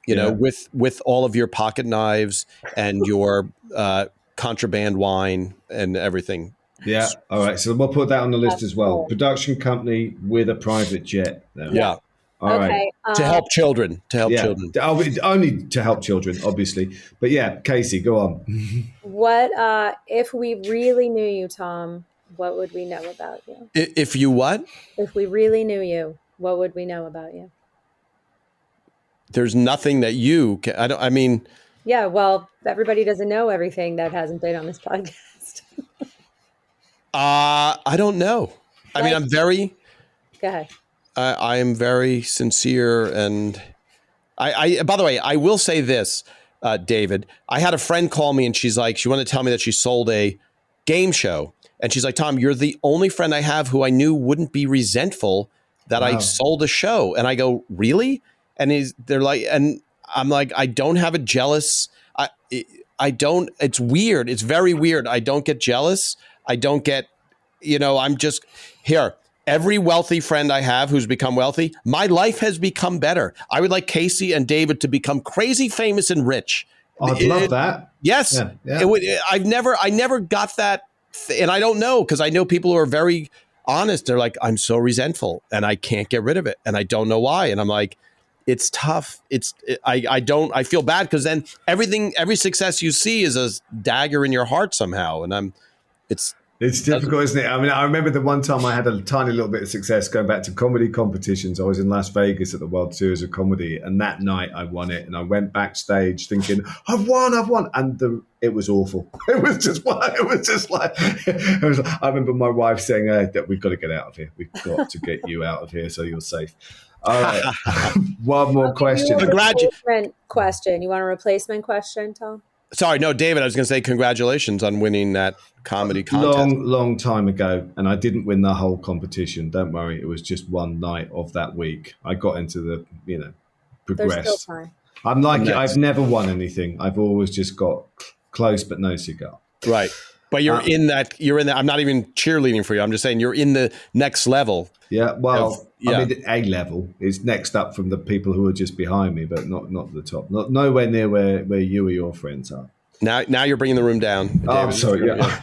Speaker 2: Yeah,
Speaker 3: With all of your pocket knives and your contraband wine and everything.
Speaker 2: yeah. All right. So we'll put that on the list
Speaker 1: That's
Speaker 2: as well.
Speaker 1: cool.
Speaker 2: Production company with a private jet. There.
Speaker 1: Yeah.
Speaker 3: Yeah,
Speaker 2: All right.
Speaker 1: Okay.
Speaker 3: to help children. To help
Speaker 2: Yeah.
Speaker 3: children.
Speaker 2: Only to help children, obviously. But yeah, Casey, go on.
Speaker 1: What if we really knew you, Tom? What would we know about you?
Speaker 3: If you what?
Speaker 1: If we really knew you, what would we know about you?
Speaker 3: There's nothing that you can, I don't. I mean,
Speaker 1: Yeah, well, everybody doesn't know everything that hasn't been on this podcast.
Speaker 3: I don't know. I mean,
Speaker 1: Like,
Speaker 3: I'm very.
Speaker 1: go ahead.
Speaker 3: I am very sincere, and I. By the way, I will say this, David. I had a friend call me, and she wanted to tell me that she sold a game show, and she's like, "Tom, you're the only friend I have who I knew wouldn't be resentful that I
Speaker 2: Wow.
Speaker 3: sold a show." And I go, "Really?" And they're like, and I'm like, I don't have a jealous. I don't. It's weird. It's very weird. I don't get jealous. I don't get. I'm just here. Every wealthy friend I have who's become wealthy, my life has become better. I would like Casey and David to become crazy, famous, and rich.
Speaker 2: I'd love that.
Speaker 3: Yes,
Speaker 2: Yeah, yeah.
Speaker 3: I never got that, and I don't know because I know people who are very honest. They're like, I'm so resentful, and I can't get rid of it, and I don't know why. And I'm like, it's tough. I feel bad because then every success you see is a dagger in your heart somehow, and
Speaker 2: It's difficult, isn't it? I mean, I remember the one time I had a tiny little bit of success going back to comedy competitions. I was in Las Vegas at the World Series of Comedy, and that night I won it. And I went backstage thinking, "I've won!" And it was awful. It was just like I remember my wife saying, "That we've got to get out of here. We've got to get you out of here so you're safe." All right, one more question.
Speaker 1: Replacement question. You want a replacement question, Tom?
Speaker 3: sorry, no, David. I was going to say congratulations on winning that comedy contest.
Speaker 2: Long time ago, and I didn't win the whole competition. Don't worry, it was just one night of that week. I got into the,
Speaker 1: There's still
Speaker 2: progressed.
Speaker 1: time.
Speaker 2: I'm like,
Speaker 3: Nice.
Speaker 2: I've never won anything. I've always just got close, but no cigar.
Speaker 3: Right. But you're in that. I'm not even cheerleading for you. I'm just saying you're in the next level.
Speaker 2: Yeah, well,
Speaker 3: Yeah.
Speaker 2: I mean, A level is next up from the people who are just behind me, but not the top. Nowhere near where you or your friends are.
Speaker 3: Now you're bringing the room down.
Speaker 2: Oh, I'm
Speaker 3: David.
Speaker 2: sorry. Yeah,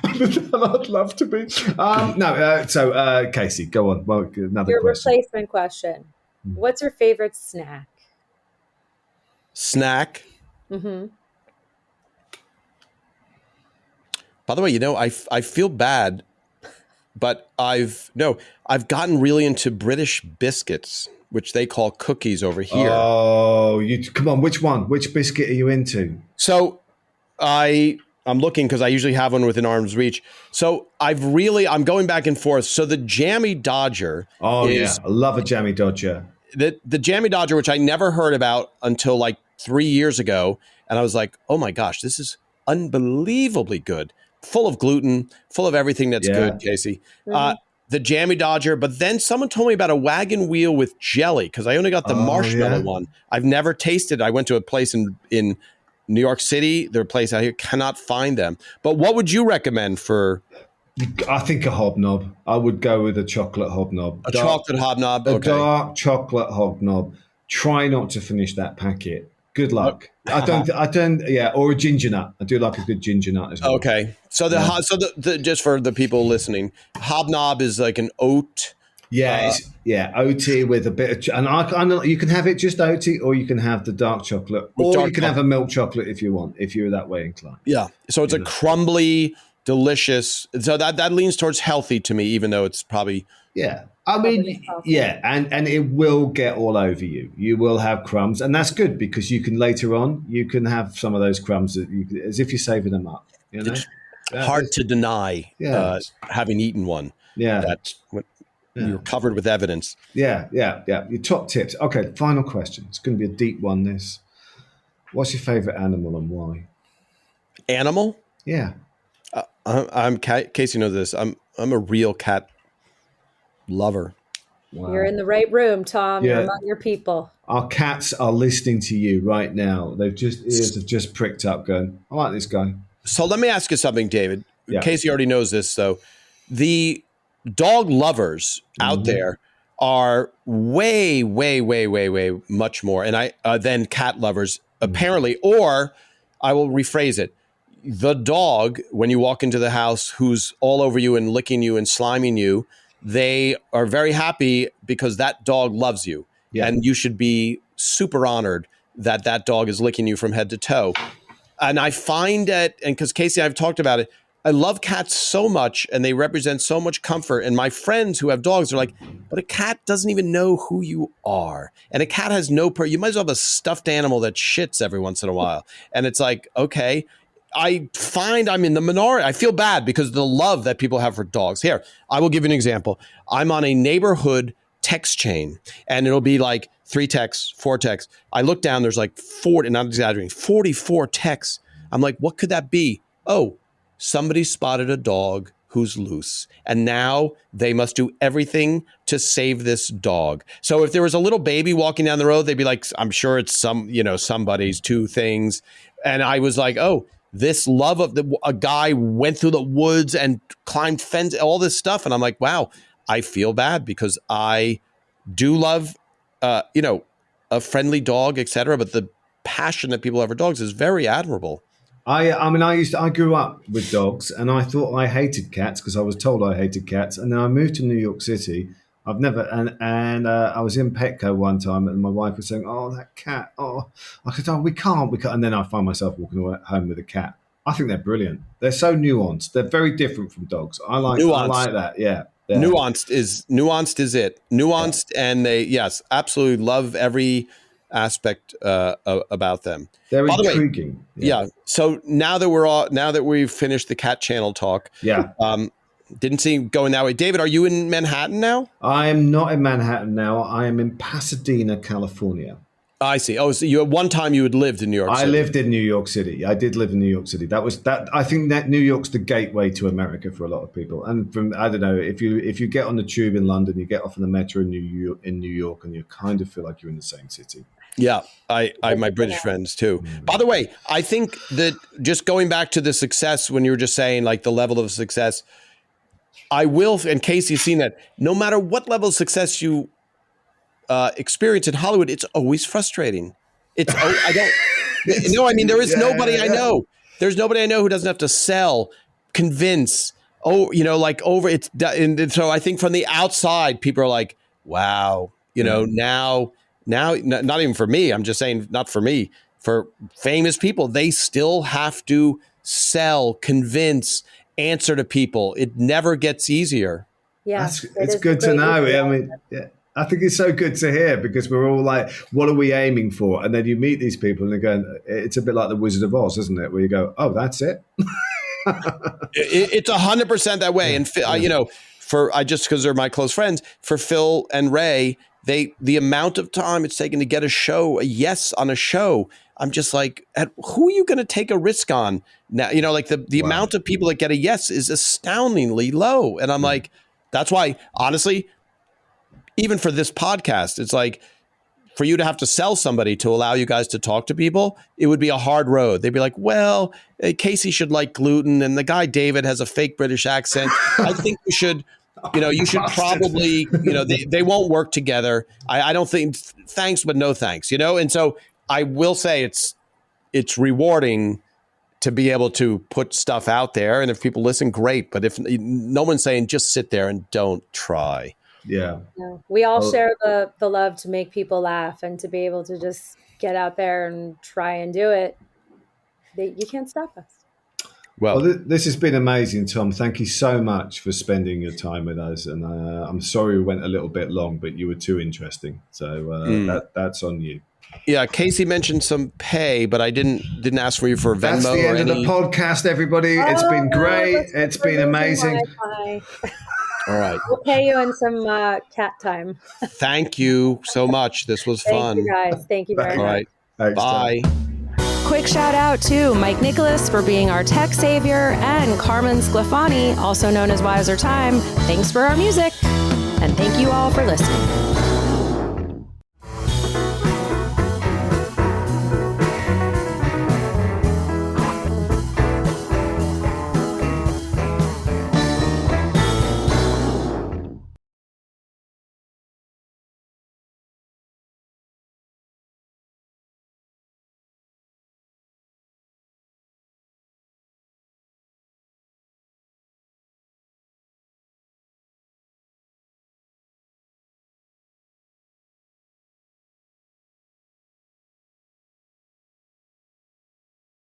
Speaker 2: I'd love to be. So Casey, go on. Well, another
Speaker 1: Your
Speaker 2: question.
Speaker 1: replacement question. What's your favorite snack?
Speaker 3: Snack.
Speaker 1: Mm-hmm.
Speaker 3: By the way, I feel bad, but I've gotten really into British biscuits, which they call cookies over here.
Speaker 2: Oh, come on! Which one? Which biscuit are you into?
Speaker 3: So I'm looking because I usually have one within arm's reach. So I'm going back and forth. So the Jammy Dodger
Speaker 2: Oh
Speaker 3: is
Speaker 2: yeah, I love a Jammy Dodger.
Speaker 3: the Jammy Dodger, which I never heard about until like 3 years ago. And I was like, oh my gosh, this is unbelievably good. Full of gluten, full of everything that's good, Casey.
Speaker 1: Mm-hmm.
Speaker 3: The Jammy Dodger, but then someone told me about a wagon wheel with jelly because I only got the marshmallow one. I've never tasted it. I went to a place in New York City. There's a place out here, cannot find them. But what would you recommend for?
Speaker 2: I think a hobnob. I would go with a chocolate hobnob.
Speaker 3: A chocolate hobnob?
Speaker 2: A
Speaker 3: Okay.
Speaker 2: dark chocolate hobnob. Try not to finish that packet. Good luck. I don't. Yeah, or a ginger nut. I do like a good ginger nut as well.
Speaker 3: Okay. So just for the people listening, hobnob is like an oat.
Speaker 2: Yeah, OT with a bit of, and I know you can have it just OT, or you can have the dark chocolate, or you can have a milk chocolate if you want, if you're that way inclined.
Speaker 3: Yeah. So it's a crumbly, delicious. So that leans towards healthy to me, even though it's probably.
Speaker 2: Yeah. I mean, yeah, and it will get all over you. You will have crumbs, and that's good because you can later on you can have some of those crumbs as if you're saving them up. You know,
Speaker 3: It's hard to deny having eaten one.
Speaker 2: Yeah,
Speaker 3: that's what you're covered with evidence.
Speaker 2: Yeah. Your top tips. Okay, final question. It's going to be a deep one. This. What's your favorite animal and why?
Speaker 3: Animal?
Speaker 2: Yeah.
Speaker 3: I'm Casey knows this. I'm a real cat Lover.
Speaker 2: Wow.
Speaker 1: You're in the right room, Tom.
Speaker 2: Yeah.
Speaker 1: You're among your people.
Speaker 2: Our cats are listening to you right now. Ears have just pricked up going, I like this guy.
Speaker 3: So let me ask you something, David.
Speaker 2: Yeah.
Speaker 3: Casey already knows this, though. The dog lovers out there are way, way, way, way, way much more, and than cat lovers apparently. Or I will rephrase it: the dog, when you walk into the house, who's all over you and licking you and sliming you, they are very happy because that dog loves you, and you should be super honored that that dog is licking you from head to toe. And I find that, and because Casey and I have talked about it, I love cats so much and they represent so much comfort. And my friends who have dogs are like, but a cat doesn't even know who you are. And a cat has you might as well have a stuffed animal that shits every once in a while. And it's like, okay, I find I'm in the minority. I feel bad because of the love that people have for dogs. Here, I will give you an example. I'm on a neighborhood text chain and it'll be like 3 texts, 4 texts. I look down, there's like 40, not exaggerating, 44 texts. I'm like, what could that be? Oh, somebody spotted a dog who's loose. And now they must do everything to save this dog. So if there was a little baby walking down the road, they'd be like, I'm sure it's somebody's 2 things. And I was like, oh, this love of a guy went through the woods and climbed fence, all this stuff. And I'm like, wow, I feel bad because I do love, a friendly dog, etc. But the passion that people have for dogs is very admirable.
Speaker 2: I grew up with dogs and I thought I hated cats because I was told I hated cats. And then I moved to New York City. I was in Petco one time and my wife was saying, oh, that cat. Oh, I said, oh, we can't. And then I find myself walking home with a cat. I think they're brilliant. They're so nuanced. They're very different from dogs. I like that. Yeah.
Speaker 3: Nuanced is it. Nuanced, and they, yes, absolutely love every aspect about them.
Speaker 2: They're
Speaker 3: By
Speaker 2: intriguing.
Speaker 3: The way, yeah. So now that we've finished the cat channel talk, didn't see going that way. David, are you in Manhattan now?
Speaker 2: I am not in Manhattan now. I am in Pasadena, California.
Speaker 3: I see. Oh, so you at one time you had lived in New York City.
Speaker 2: I lived in New York City. I did live in New York City. I think that New York's the gateway to America for a lot of people. And I don't know, if you get on the tube in London, you get off on the metro in New York, and you kind of feel like you're in the same city.
Speaker 3: Yeah, I my British friends too. By the way, I think that just going back to the success when you were just saying like the level of success, I will, and Casey's seen that no matter what level of success you experience in Hollywood, it's always frustrating. There is nobody I know. There's nobody I know who doesn't have to sell, convince. And so I think from the outside, people are like, wow, now, not even for me. I'm just saying, not for me. For famous people, they still have to sell, convince, answer to people. It never gets easier.
Speaker 1: Yeah,
Speaker 2: it's good to know. I mean, yeah. I think it's so good to hear because we're all like, what are we aiming for? And then you meet these people and they're going, it's a bit like the Wizard of Oz, isn't it? Where you go, oh, that's it.
Speaker 3: It's 100% that way. And, just because they're my close friends, for Phil and Ray, the amount of time it's taken to get a yes on a show, I'm just like, who are you going to take a risk on now? The amount of people that get a yes is astoundingly low. And I'm like, that's why, honestly, even for this podcast, it's like for you to have to sell somebody to allow you guys to talk to people, it would be a hard road. They'd be like, well, Casey should like gluten and the guy David has a fake British accent. I think you should probably, they won't work together. I don't think, thanks, but no thanks, And so I will say it's rewarding to be able to put stuff out there. And if people listen, great. But if no one's saying just sit there and don't try.
Speaker 2: Yeah.
Speaker 1: We all share the love to make people laugh and to be able to just get out there and try and do it. You can't stop us.
Speaker 2: Well, this has been amazing, Tom. Thank you so much for spending your time with us. And I'm sorry we went a little bit long, but you were too interesting. So that's on you.
Speaker 3: Yeah, Casey mentioned some pay, but I didn't ask for you for Venmo.
Speaker 2: That's the end of the podcast, everybody. It's been great. It's been amazing.
Speaker 3: All right.
Speaker 1: We'll pay you in some cat time.
Speaker 3: Thank you so much. This was fun.
Speaker 1: Thank you, guys. Thank you very much.
Speaker 3: All right.
Speaker 2: Thanks,
Speaker 3: bye.
Speaker 2: Tom.
Speaker 1: Quick shout out to Mike Nicholas for being our tech savior and Carmen Sclafani, also known as Wiser Time. Thanks for our music. And thank you all for listening.